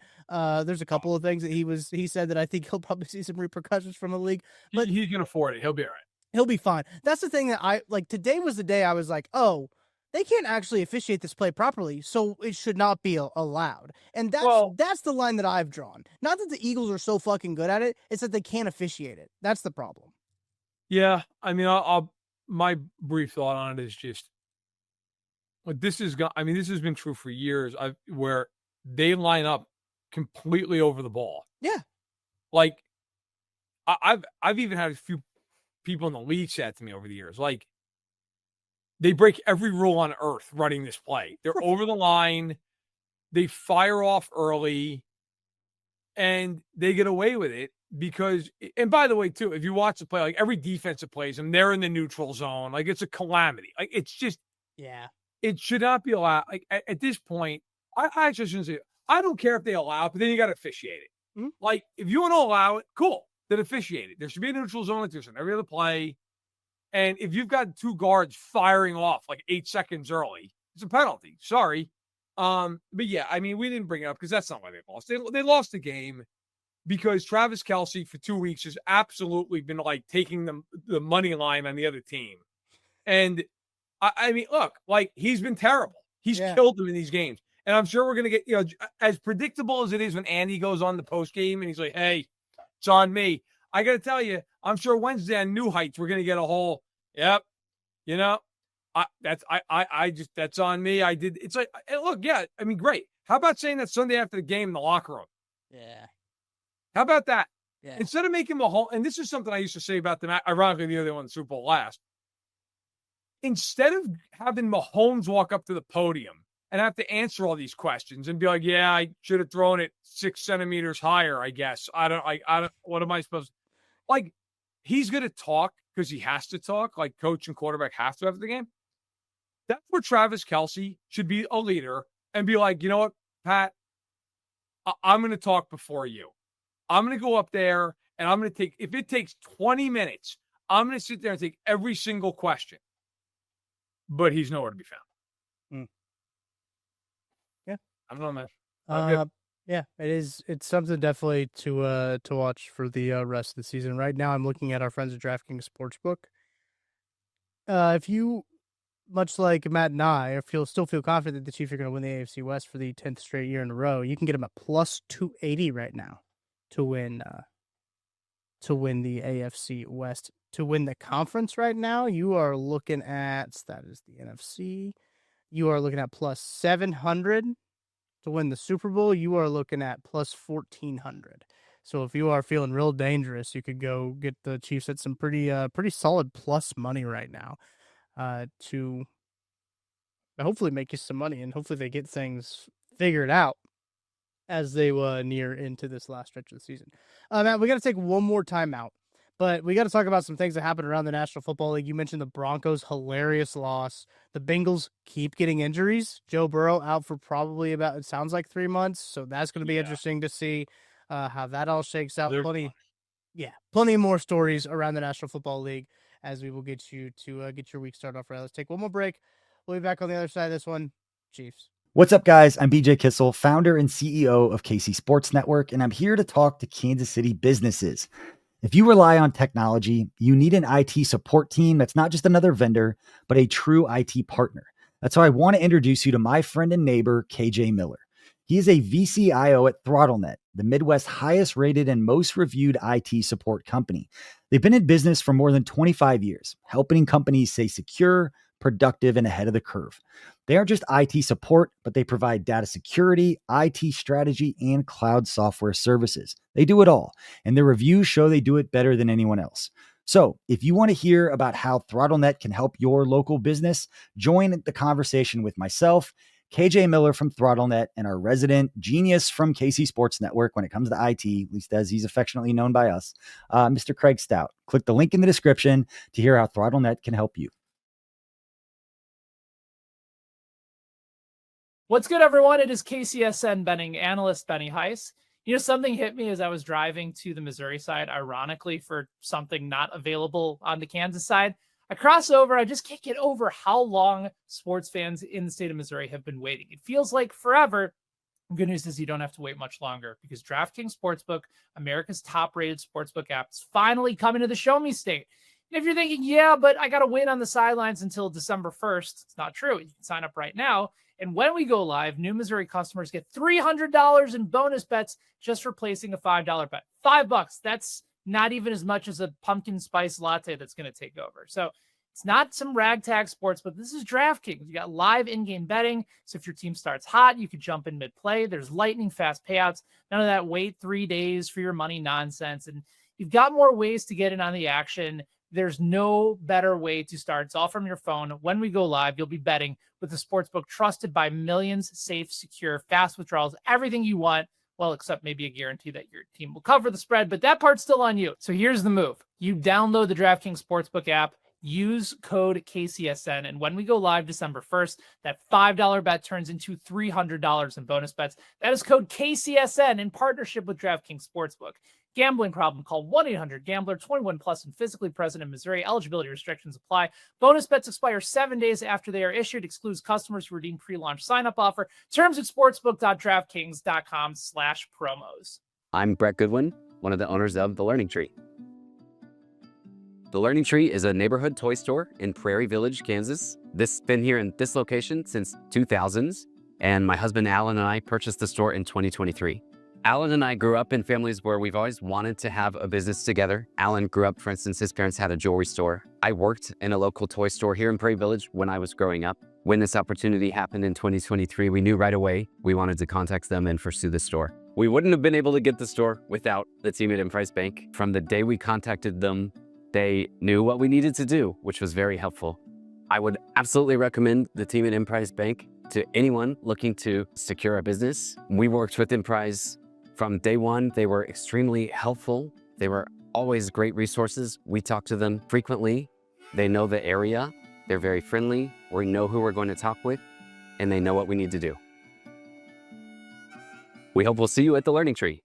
There's a couple of things that he said that I think he'll probably see some repercussions from the league. But he can afford it. He'll be all right. He'll be fine. That's the thing that I like. Today was the day I was like, oh, they can't actually officiate this play properly, so it should not be allowed. And that's the line that I've drawn. Not that the Eagles are so fucking good at it, it's that they can't officiate it. That's the problem. Yeah, I mean, my brief thought on it is just, like, this has been true for years. Where they line up completely over the ball. Yeah, like I've even had a few people in the league say to me over the years, like, they break every rule on earth running this play. They're over the line. They fire off early, and they get away with it because, and by the way, too, if you watch the play, like, every defensive plays them, they're in the neutral zone. Like, it's a calamity. Like, it's just, it should not be allowed. Like, at this point, I just shouldn't say, I don't care if they allow it, but then you got to officiate it. Mm-hmm. Like, if you want to allow it, cool, then officiate it. There should be a neutral zone like there's in every other play. And if you've got two guards firing off like 8 seconds early, it's a penalty. Sorry. But yeah, I mean, we didn't bring it up because that's not why they lost. They lost the game because Travis Kelce for 2 weeks has absolutely been like taking the money line on the other team. And I mean, look, like he's been terrible. He's killed them in these games. And I'm sure we're going to get, as predictable as it is when Andy goes on the post game and he's like, hey, it's on me. I got to tell you, I'm sure Wednesday on New Heights, we're going to get a whole, yep, that's on me. I did. It's like, look, yeah, I mean, great. How about saying that Sunday after the game in the locker room? Yeah. How about that? Yeah. Instead of making Mahomes, and this is something I used to say about them, ironically, the other one, the Super Bowl last. Instead of having Mahomes walk up to the podium and have to answer all these questions and be like, yeah, I should have thrown it 6 centimeters higher, I guess. I don't, what am I supposed to, like, he's going to talk because he has to talk, like coach and quarterback have to after the game. That's where Travis Kelce should be a leader and be like, you know what, Pat, I'm going to talk before you. I'm going to go up there and I'm going to take, if it takes 20 minutes, I'm going to sit there and take every single question. But he's nowhere to be found. Yeah. I don't know, man. Yeah, it is. It's something definitely to watch for the rest of the season. Right now, I'm looking at our friends at DraftKings Sportsbook. If you, much like Matt and I, still feel confident that the Chiefs are going to win the AFC West for the 10th straight year in a row, you can get them at plus 280 right now to win the AFC West. To win the conference right now, you are looking at, that is the NFC, you are looking at plus 700. To win the Super Bowl, you are looking at plus 1,400. So if you are feeling real dangerous, you could go get the Chiefs at some pretty solid plus money right now to hopefully make you some money, and hopefully they get things figured out as they near into this last stretch of the season. Matt, we got to take one more time out, but we got to talk about some things that happened around the National Football League. You mentioned the Broncos' hilarious loss. The Bengals keep getting injuries. Joe Burrow out for probably about, it sounds like 3 months. So that's going to be interesting to see how that all shakes out. Plenty more stories around the National Football League as we will get you to get your week started off right. Let's take one more break. We'll be back on the other side of this one. Chiefs. What's up, guys? I'm BJ Kissel, founder and CEO of KC Sports Network, and I'm here to talk to Kansas City businesses. If you rely on technology, you need an IT support team that's not just another vendor, but a true IT partner. That's why I want to introduce you to my friend and neighbor, KJ Miller. He is a VCIO at ThrottleNet, the Midwest's highest rated and most reviewed IT support company. They've been in business for more than 25 years, helping companies stay secure, productive, and ahead of the curve. They aren't just IT support, but they provide data security, IT strategy, and cloud software services. They do it all, and their reviews show they do it better than anyone else. So if you want to hear about how ThrottleNet can help your local business, join the conversation with myself, KJ Miller from ThrottleNet, and our resident genius from KC Sports Network when it comes to IT, at least as he's affectionately known by us, Mr. Craig Stout. Click the link in the description to hear how ThrottleNet can help you. What's good, everyone? It is KCSN betting analyst Benny Heiss. Something hit me as I was driving to the Missouri side, ironically, for something not available on the Kansas side. I cross over. I just can't get over how long sports fans in the state of Missouri have been waiting. It feels like forever. Good news is you don't have to wait much longer because DraftKings Sportsbook, America's top-rated sportsbook app, is finally coming to the Show Me State. And if you're thinking, yeah, but I got to wait on the sidelines until December 1st, it's not true. You can sign up right now. And when we go live, new Missouri customers get $300 in bonus bets just for placing a $5 bet. $5. That's not even as much as a pumpkin spice latte that's going to take over. So it's not some ragtag sports, but this is DraftKings. You got live in-game betting. So if your team starts hot, you could jump in mid-play. There's lightning fast payouts. None of that wait 3 days for your money nonsense. And you've got more ways to get in on the action. There's no better way to start. It's all from your phone. When we go live, you'll be betting with a sportsbook trusted by millions, safe, secure, fast withdrawals, everything you want. Well, except maybe a guarantee that your team will cover the spread, but that part's still on you. So here's the move. You download the DraftKings Sportsbook app. use code KCSN. And when we go live December 1st, that $5 bet turns into $300 in bonus bets. That is code KCSN in partnership with DraftKings Sportsbook. Gambling problem, call 1-800-GAMBLER, 21 plus and physically present in Missouri. Eligibility restrictions apply. Bonus bets expire 7 days after they are issued. Excludes customers who redeem pre-launch sign-up offer. Terms at sportsbook.draftkings.com/promos. I'm Brett Goodwin, one of the owners of The Learning Tree. The Learning Tree is a neighborhood toy store in Prairie Village, Kansas. This has been here in this location since 2000s, and my husband Alan and I purchased the store in 2023. Alan and I grew up in families where we've always wanted to have a business together. Alan grew up, for instance, his parents had a jewelry store. I worked in a local toy store here in Prairie Village when I was growing up. When this opportunity happened in 2023, we knew right away we wanted to contact them and pursue the store. We wouldn't have been able to get the store without the team at Emprise Bank. From the day we contacted them, they knew what we needed to do, which was very helpful. I would absolutely recommend the team at Emprise Bank to anyone looking to secure a business. We worked with Emprise from day one. They were extremely helpful. They were always great resources. We talk to them frequently. They know the area. They're very friendly. We know who we're going to talk with, and they know what we need to do. We hope we'll see you at the Learning Tree.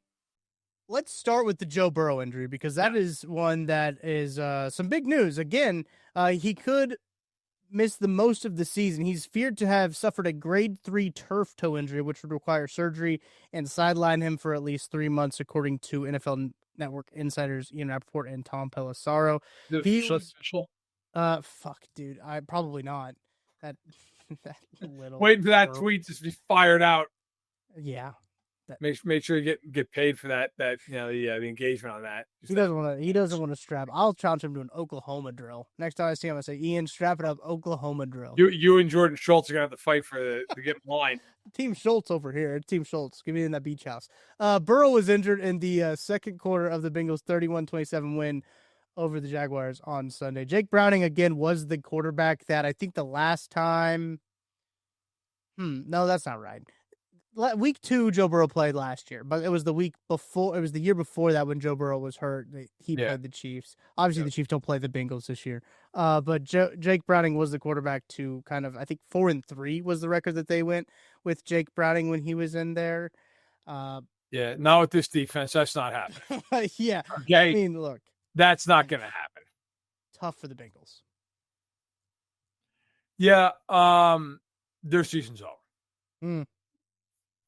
Let's start with the Joe Burrow injury, because that is one that is some big news. Again, he could miss the most of the season. He's feared to have suffered a grade 3 turf toe injury, which would require surgery and sideline him for at least 3 months, according to NFL Network insiders Ian Rappaport and Tom Pelissero. Fuck, dude. I probably not. That little. Waiting for that tweet to be fired out. Yeah. Make sure you get paid for that the engagement on that. He doesn't want to strap. I'll challenge him to an Oklahoma drill. Next time I see him, I say, Ian, strap it up, Oklahoma drill. You and Jordan Schultz are gonna have to fight to get in line. Team Schultz over here. Team Schultz. Give me in that beach house. Burrow was injured in the second quarter of the Bengals' 31-27 win over the Jaguars on Sunday. Jake Browning again was the quarterback that I think the last time. No, that's not right. Week 2, Joe Burrow played last year, but it was the week before. It was the year before that when Joe Burrow was hurt. He played the Chiefs. Obviously, the Chiefs don't play the Bengals this year. But Jake Browning was the quarterback to kind of, I think 4-3 was the record that they went with Jake Browning when he was in there. Not with this defense. That's not happening. Yeah. Okay. I mean, look, that's not going to happen. Tough for the Bengals. Yeah. Their season's over.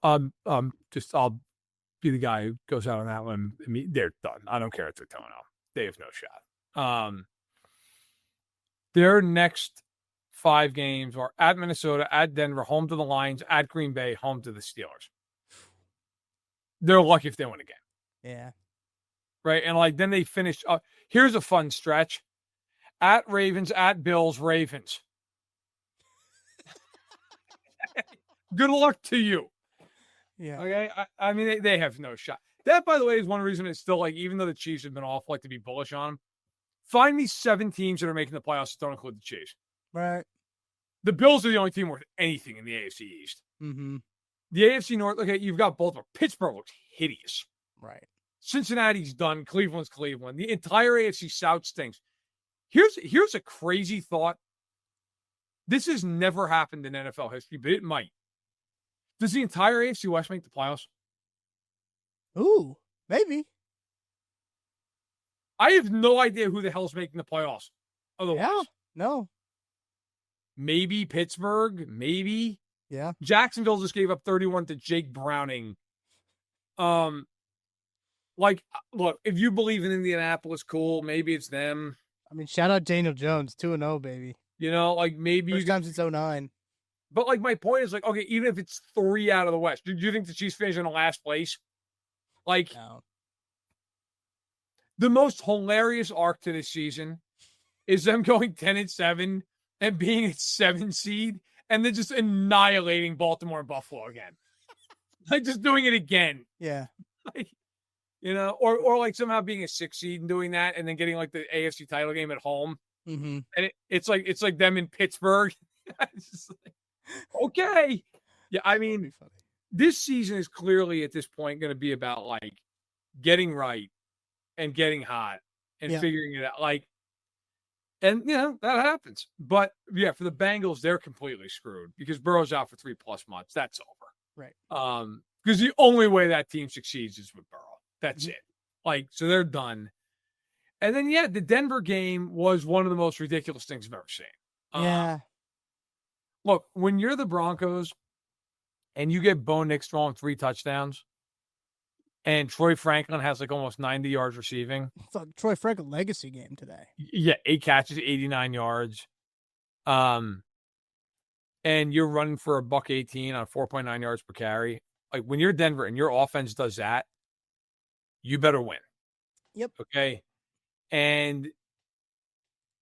I'll be the guy who goes out on that one. I mean, they're done. I don't care if they're 2-0. They have no shot. Their next 5 games are at Minnesota, at Denver, home to the Lions, at Green Bay, home to the Steelers. They're lucky if they win again. Yeah. Right. And then they finish. Here's a fun stretch: at Ravens, at Bills, Ravens. Good luck to you. Yeah. Okay. I mean, they have no shot. That, by the way, is one reason it's still even though the Chiefs have been awful, to be bullish on them. Find me 7 teams that are making the playoffs that don't include the Chiefs. Right. The Bills are the only team worth anything in the AFC East. Mm-hmm. The AFC North, okay, you've got Baltimore. Pittsburgh looks hideous. Right. Cincinnati's done. Cleveland's Cleveland. The entire AFC South stinks. Here's a crazy thought. This has never happened in NFL history, but it might. Does the entire AFC West make the playoffs? Ooh, maybe. I have no idea who the hell's making the playoffs. Otherwise. Yeah, no. Maybe Pittsburgh, maybe. Yeah. Jacksonville just gave up 31 to Jake Browning. Look, if you believe in Indianapolis, cool. Maybe it's them. I mean, shout out Daniel Jones, 2-0, baby. Maybe first time since 09. But my point is okay, even if it's 3 out of the West, do you think the Chiefs finish in the last place? No. The most hilarious arc to this season is them going 10-7 and being at 7 seed and then just annihilating Baltimore and Buffalo again. Just doing it again. Yeah. Or somehow being a 6 seed and doing that and then getting the AFC title game at home. Mm-hmm. And it's like them in Pittsburgh. It's just okay. Yeah, I mean, this season is clearly at this point going to be about getting right and getting hot and figuring it out. And, that happens. But, yeah, for the Bengals, they're completely screwed because Burrow's out for 3+ months. That's over. Right. Because the only way that team succeeds is with Burrow. That's it. So they're done. And then, the Denver game was one of the most ridiculous things I've ever seen. Yeah. Look, when you're the Broncos and you get Bo Nix throwing 3 touchdowns and Troy Franklin has almost 90 yards receiving. It's a Troy Franklin legacy game today. Yeah, 8 catches, 89 yards. And you're running for $118 on 4.9 yards per carry. When you're Denver and your offense does that, you better win. Yep. Okay. And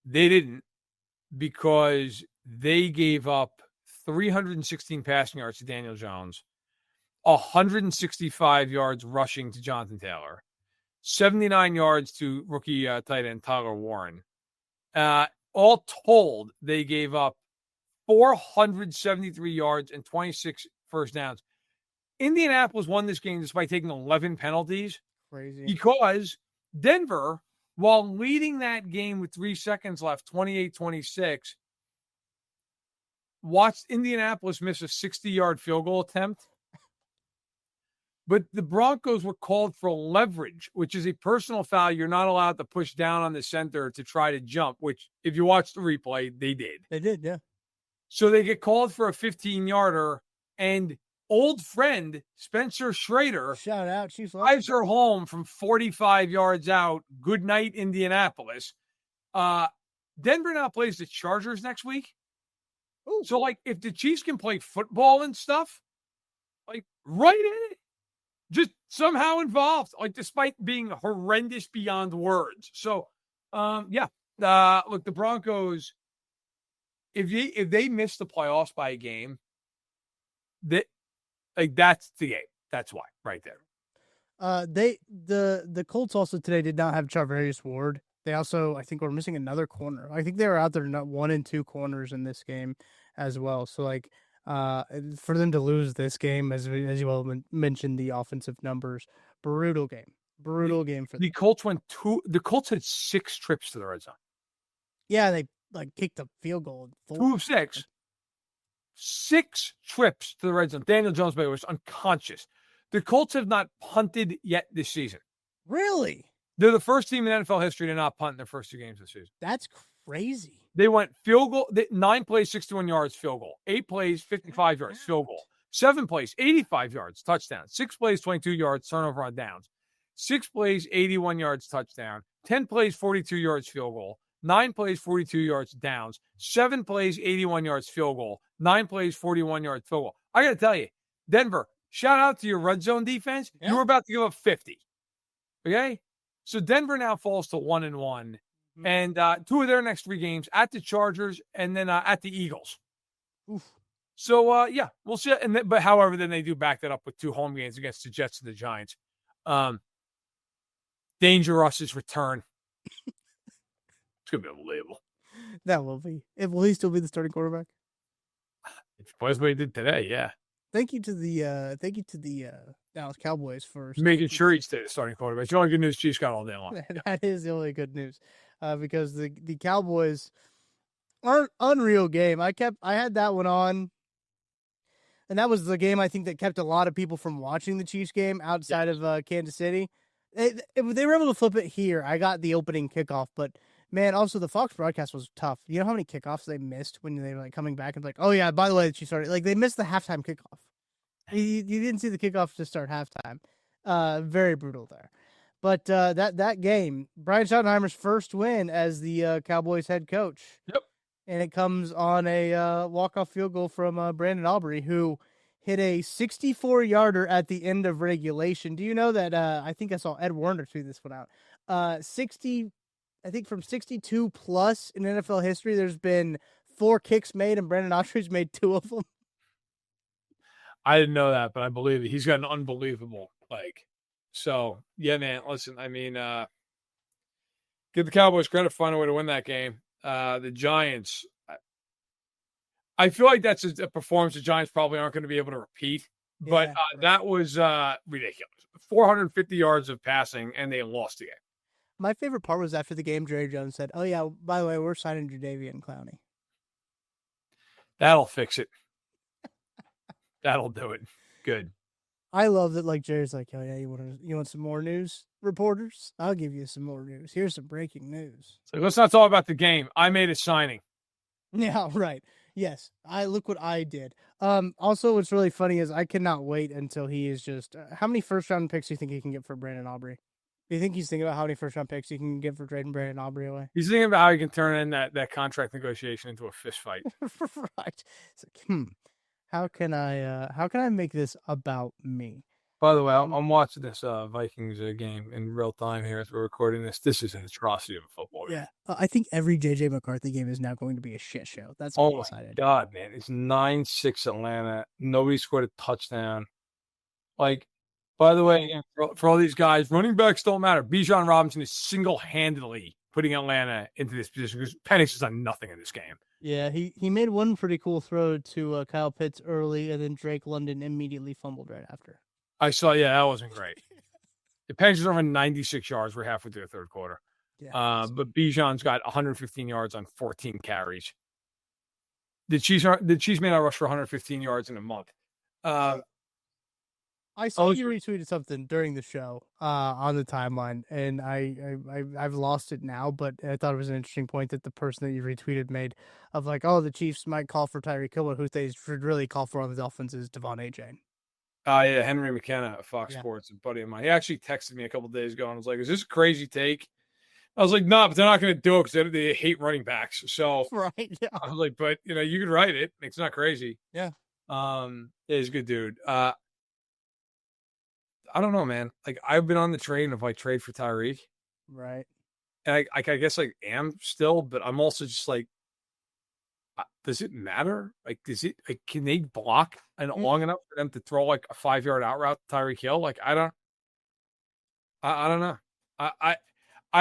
they didn't because they gave up 316 passing yards to Daniel Jones, 165 yards rushing to Jonathan Taylor, 79 yards to rookie tight end Tyler Warren. All told, they gave up 473 yards and 26 first downs. Indianapolis won this game despite taking 11 penalties. Crazy. Because Denver, while leading that game with 3 seconds left, 28-26, watched Indianapolis miss a 60-yard field goal attempt. But the Broncos were called for leverage, which is a personal foul. You're not allowed to push down on the center to try to jump, which if you watch the replay, they did. They did, yeah. So they get called for a 15-yarder, and old friend Spencer Schrader shout out, Chiefs, drives her home from 45 yards out. Good night, Indianapolis. Denver now plays the Chargers next week. Ooh. So, if the Chiefs can play football and stuff, right in it. Just somehow involved, despite being horrendous beyond words. So, look, the Broncos, if they miss the playoffs by a game, that's the game. That's why, right there. The Colts also today did not have Charvarius Ward. They also, I think, were missing another corner. I think they were out there not 1 and 2 corners in this game as well. So, for them to lose this game, as you well mentioned, the offensive numbers, brutal game for them. The Colts the Colts had 6 trips to the red zone. Yeah, they kicked a field goal. 2 of 6. 6 trips to the red zone. Daniel Jones, by the way, was unconscious. The Colts have not punted yet this season. Really? They're the first team in NFL history to not punt in their first 2 games this season. That's crazy. They went field goal, 9 plays, 61 yards, field goal. 8 plays, 55 yards, field goal. 7 plays, 85 yards, touchdown. 6 plays, 22 yards, turnover on downs. 6 plays, 81 yards, touchdown. 10 plays, 42 yards, field goal. 9 plays, 42 yards, downs. 7 plays, 81 yards, field goal. 9 plays, 41 yards, field goal. I got to tell you, Denver, shout out to your red zone defense. Yeah. You were about to give up 50. Okay? So Denver now falls to 1-1. And 2 of their next 3 games at the Chargers and then at the Eagles. Oof. So, we'll see. But however, then they do back that up with 2 home games against the Jets and the Giants. Dangerous's return. It's going to be unbelievable. That will be. Will he still be the starting quarterback? If he plays what he did today, yeah. Thank you to the Dallas Cowboys for making sure he stayed the starting quarterback. It's the only good news Chiefs got all day long. That is the only good news. Because the Cowboys aren't unreal game. I had that one on, and that was the game I think that kept a lot of people from watching the Chiefs game outside of Kansas City. They were able to flip it here. I got the opening kickoff, but man, also the Fox broadcast was tough. You know how many kickoffs they missed when they were coming back and oh yeah, by the way, the Chiefs started. They missed the halftime kickoff. You didn't see the kickoff to start halftime. Very brutal there. But that game, Brian Schottenheimer's first win as the Cowboys head coach. Yep. And it comes on a walk-off field goal from Brandon Aubrey, who hit a 64-yarder at the end of regulation. Do you know that I think I saw Ed Warner tweet this one out. 60, I think from 62 plus in NFL history, there's been 4 kicks made, and Brandon Aubrey's made 2 of them. I didn't know that, but I believe it. He's got an unbelievable So, yeah, man, listen, I mean, give the Cowboys credit for finding a way to win that game. The Giants, I feel like that's a performance the Giants probably aren't going to be able to repeat, but that was ridiculous. 450 yards of passing, and they lost the game. My favorite part was after the game, Jerry Jones said, "Oh yeah, by the way, we're signing Jadeveon Clowney." That'll fix it. That'll do it. Good. I love that. Like Jerry's like, "Oh yeah, you want some more news, reporters? I'll give you some more news. Here's some breaking news." So let's not talk about the game. I made a signing. Yeah, right. Yes, look what I did. Also, what's really funny is I cannot wait until he is just. How many first round picks do you think he can get for Brandon Aubrey? Do you think he's thinking about how many first round picks he can get for trading Brandon Aubrey away? He's thinking about how he can turn in that contract negotiation into a fist fight. Right. It's like, how can I make this about me? By the way, I'm watching this Vikings game in real time here as we're recording this. This is an atrocity of a football game. Yeah, I think every JJ McCarthy game is now going to be a shit show. That's what I decided. God, man, it's 9-6 Atlanta. Nobody scored a touchdown. Like, by the way, for all these guys, running backs don't matter. Bijan Robinson is single-handedly putting Atlanta into this position because Penix has done nothing in this game. Yeah, he made one pretty cool throw to Kyle Pitts early, and then Drake London immediately fumbled right after. I saw, that wasn't great. The Penguins are over 96 yards. We're halfway through the third quarter. Yeah, but Bijan's got 115 yards on 14 carries. The Chiefs may not rush for 115 yards in a month. I saw you retweeted something during the show on the timeline, and I've lost it now, but I thought it was an interesting point that the person that you retweeted made of like, oh, the Chiefs might call for Tyreek Hill, but who they should really call for on the Dolphins is Devon A-Chain. Yeah, Henry McKenna at Fox Sports, a buddy of mine. He actually texted me a couple days ago and was like, "Is this a crazy take?" I was like, "No, but they're not going to do it because they hate running backs." So right, yeah. I was like, "But you could write it. It's not crazy." Yeah. He's a good dude. I don't know, man. Like I've been on the train of like trade for Tyreek, right? And I guess I am still, but I'm also just like, does it matter? Like, can they block long enough for them to throw like a 5-yard out route to Tyreek Hill? Like, I don't know. I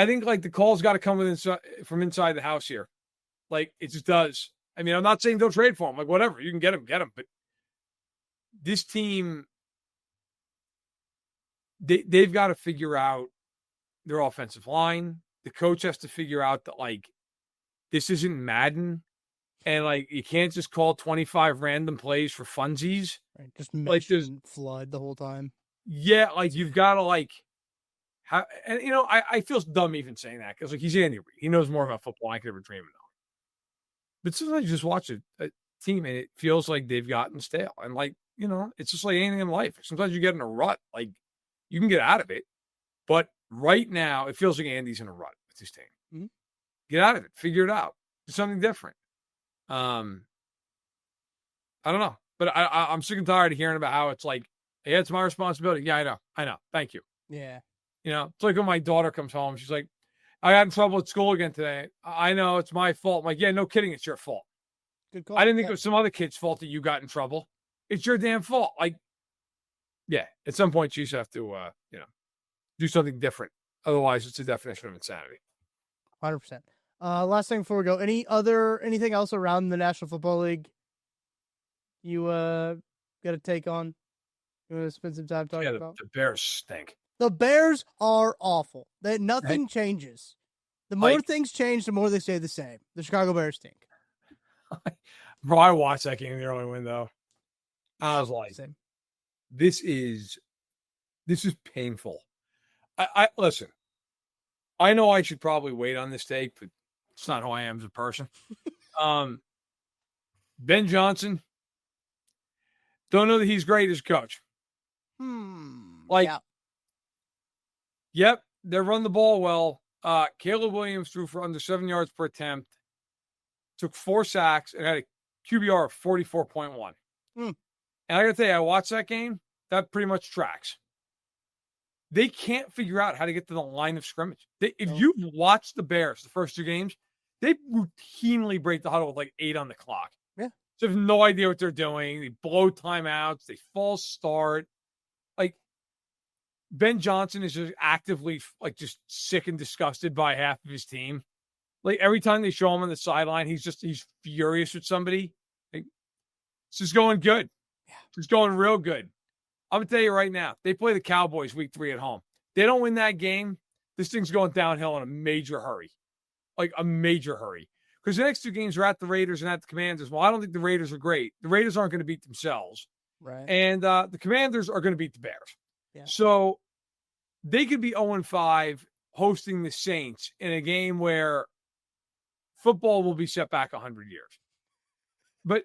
think like the call's got to come from inside the house here. Like it just does. I mean, I'm not saying don't trade for him. Like whatever, you can get him. But this team, they've got to figure out their offensive line. The coach has to figure out that like this isn't Madden. And, like, you can't just call 25 random plays for funsies. Right, just like flood the whole time. Yeah, like, you've got to, like, and, I feel dumb even saying that because, like, he's Andy Reid. He knows more about football than I could ever dream of. But sometimes you just watch a team and it feels like they've gotten stale. And, like, it's just like anything in life. Sometimes you get in a rut. Like, you can get out of it. But right now, it feels like Andy's in a rut with his team. Mm-hmm. Get out of it. Figure it out. Do something different. I don't know, but I'm sick and tired of hearing about how it's like, yeah, it's my responsibility. Yeah, I know. Thank you. Yeah. It's like when my daughter comes home, she's like, I got in trouble at school again today. I know it's my fault. I'm like, yeah, no kidding. It's your fault. Good call. I didn't think it was some other kid's fault that you got in trouble. It's your damn fault. Like, yeah, at some point you just have to, do something different. Otherwise it's the definition of insanity. 100%. Last thing before we go, anything else around the National Football League you got to take on? You want to spend some time talking about? The Bears stink. The Bears are awful. That nothing changes. The more things change, the more they stay the same. The Chicago Bears stink. Bro, I watched that game in the early window. I was like, this is painful. I listen. I know I should probably wait on this take, but it's not who I am as a person. Ben Johnson, don't know that he's great as coach. Yep, they run the ball well. Caleb Williams threw for under 7 yards per attempt, took 4 sacks, and had a QBR of 44.1. And I got to tell you, I watched that game. That pretty much tracks. They can't figure out how to get to the line of scrimmage. If you've watched the Bears the first 2 games, they routinely break the huddle with like 8 on the clock. Yeah. So they have no idea what they're doing. They blow timeouts. They false start. Like, Ben Johnson is just actively like just sick and disgusted by half of his team. Like every time they show him on the sideline, he's furious with somebody. Like, it's just going good. Yeah. It's going real good. I'm going to tell you right now, they play the Cowboys week 3 at home. They don't win that game. this thing's going downhill in a major hurry. Like a major hurry. Because the next two games are at the Raiders and at the Commanders. Well, I don't think the Raiders are great. The Raiders aren't going to beat themselves. Right. And the Commanders are going to beat the Bears. Yeah. So they could be 0-5 hosting the Saints in a game where football will be set back 100 years. But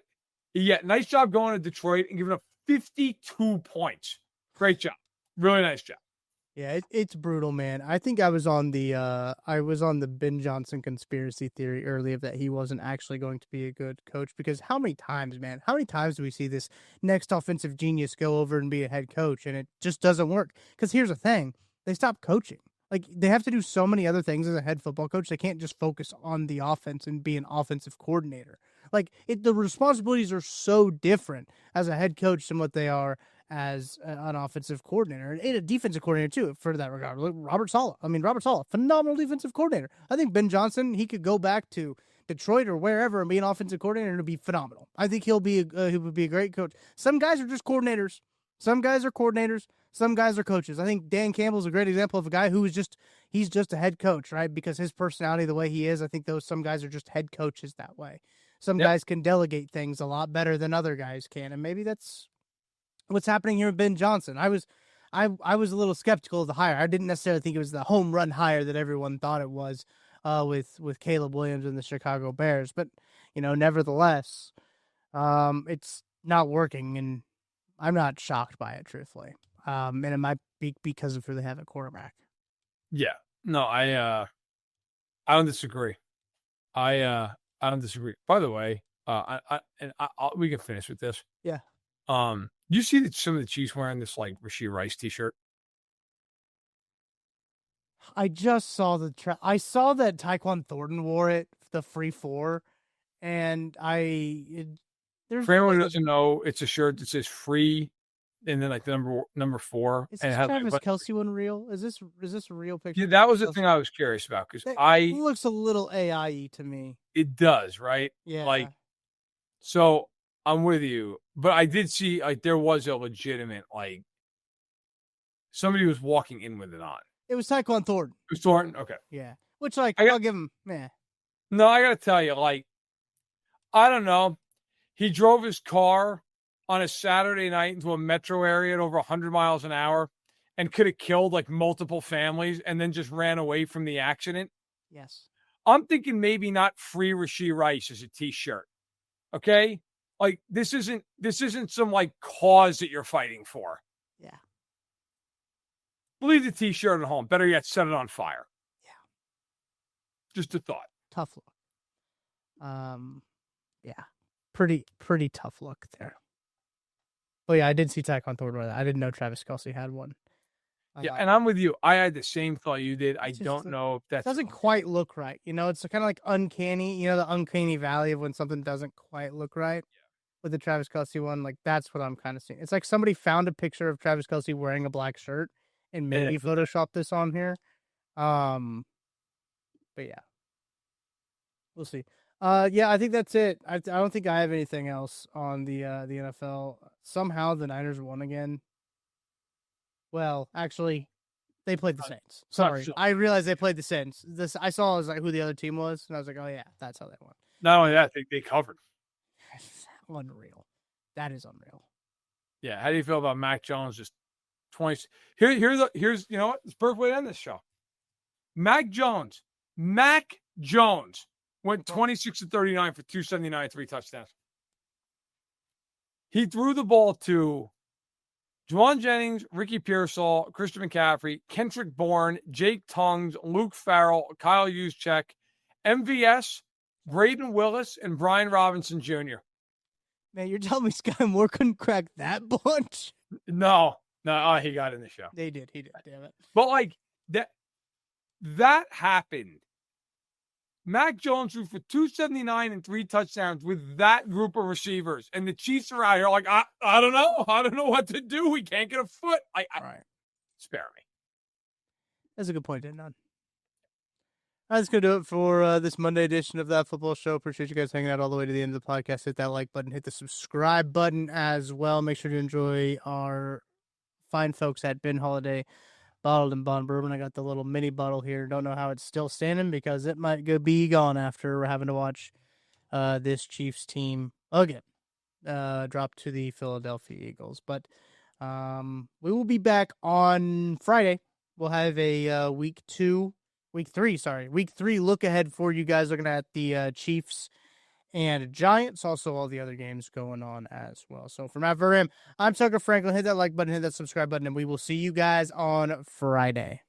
yeah, nice job going to Detroit and giving up 52 points. Great job. Really nice job. Yeah, it's brutal, man. I think I was on the Ben Johnson conspiracy theory earlier that he wasn't actually going to be a good coach, because how many times do we see this next offensive genius go over and be a head coach and it just doesn't work? Because here's the thing, they stop coaching. Like, they have to do so many other things as a head football coach. They can't just focus on the offense and be an offensive coordinator. Like, the responsibilities are so different as a head coach than what they are as an offensive coordinator and a defensive coordinator too, for that regard. Look, Robert Saleh, phenomenal defensive coordinator. I think Ben Johnson, he could go back to Detroit or wherever and be an offensive coordinator and it'll be phenomenal. I think he would be a great coach. Some guys are just coordinators. Some guys are coordinators. Some guys are coaches. I think Dan Campbell's a great example of a guy who is he's just a head coach, right? Because his personality, the way he is, I think some guys are just head coaches that way. Some guys can delegate things a lot better than other guys can, and maybe that's what's happening here with Ben Johnson. I was a little skeptical of the hire. I didn't necessarily think it was the home run hire that everyone thought it was with Caleb Williams and the Chicago Bears. But, nevertheless, it's not working, and I'm not shocked by it, truthfully. And it might be because of who they have at quarterback. Yeah. No, I don't disagree. I don't disagree. By the way, we can finish with this. Yeah. You see that some of the Chiefs wearing this like Rashee Rice t-shirt? I just saw I saw that Tyquan Thornton wore it, the free 4, and for anyone who doesn't know, it's a shirt that says free and then like the number 4. Is and this it has Travis Kelce one real? Is this a real picture? Yeah, that was the thing I was curious about, because it looks a little AI-y to me. It does, right? Yeah. Like, so I'm with you, but I did see like there was a legitimate like somebody was walking in with it on. It was Tyquan Thornton. It was Thornton, okay. Yeah, which I'll give him. Yeah. No, I gotta tell you, like, I don't know. He drove his car on a Saturday night into a metro area at over 100 miles an hour and could have killed like multiple families and then just ran away from the accident. Yes. I'm thinking maybe not free Rashee Rice as a t-shirt. Okay? Like, this isn't some like cause that you're fighting for. Yeah. Leave the t-shirt at home. Better yet, set it on fire. Yeah. Just a thought. Tough look. Yeah. Pretty tough look there. Oh yeah, I did see Tyquan Thornton wear that. I didn't know Travis Kelce had one. Yeah, and I'm with you. I had the same thought you did. I don't know if that doesn't quite look right. It's kind of like uncanny. The uncanny valley of when something doesn't quite look right. Yeah. With the Travis Kelce one, like that's what I'm kind of seeing. It's like somebody found a picture of Travis Kelce wearing a black shirt and maybe Photoshopped this on here. But yeah, we'll see. Yeah, I think that's it. I don't think I have anything else on the NFL. Somehow the Niners won again. Well, actually, they played the Saints. Sorry, I realized they played the Saints. I saw was like who the other team was, and I was like, oh yeah, that's how they won. Not only that, they covered. Unreal. That is unreal. Yeah. How do you feel about Mac Jones? Just 20. Here's you know what? It's a perfect way to end this show. Mac Jones went 26 to 39 for 279, 3 touchdowns. He threw the ball to Juwan Jennings, Ricky Pearsall, Christian McCaffrey, Kendrick Bourne, Jake Tongues, Luke Farrell, Kyle Juszczyk, MVS, Braden Willis, and Brian Robinson Jr. Man, you're telling me Sky Moore couldn't crack that bunch? No, he got in the show. He did, damn it. But like that happened. Mac Jones threw for 279 and 3 touchdowns with that group of receivers. And the Chiefs are out here like, I don't know. I don't know what to do. We can't get a foot. Right. Spare me. That's a good point, None. That's going to do it for this Monday edition of That Football Show. Appreciate you guys hanging out all the way to the end of the podcast. Hit that like button. Hit the subscribe button as well. Make sure to enjoy our fine folks at Ben Holiday Bottled and Bond Bourbon. I got the little mini bottle here. Don't know how it's still standing because it might be gone after having to watch this Chiefs team again drop to the Philadelphia Eagles. But we will be back on Friday. We'll have a week 3 look ahead for you guys, looking at the Chiefs and Giants, also all the other games going on as well. So from Verderame, I'm Tucker Franklin. Hit that like button, hit that subscribe button, and we will see you guys on Friday.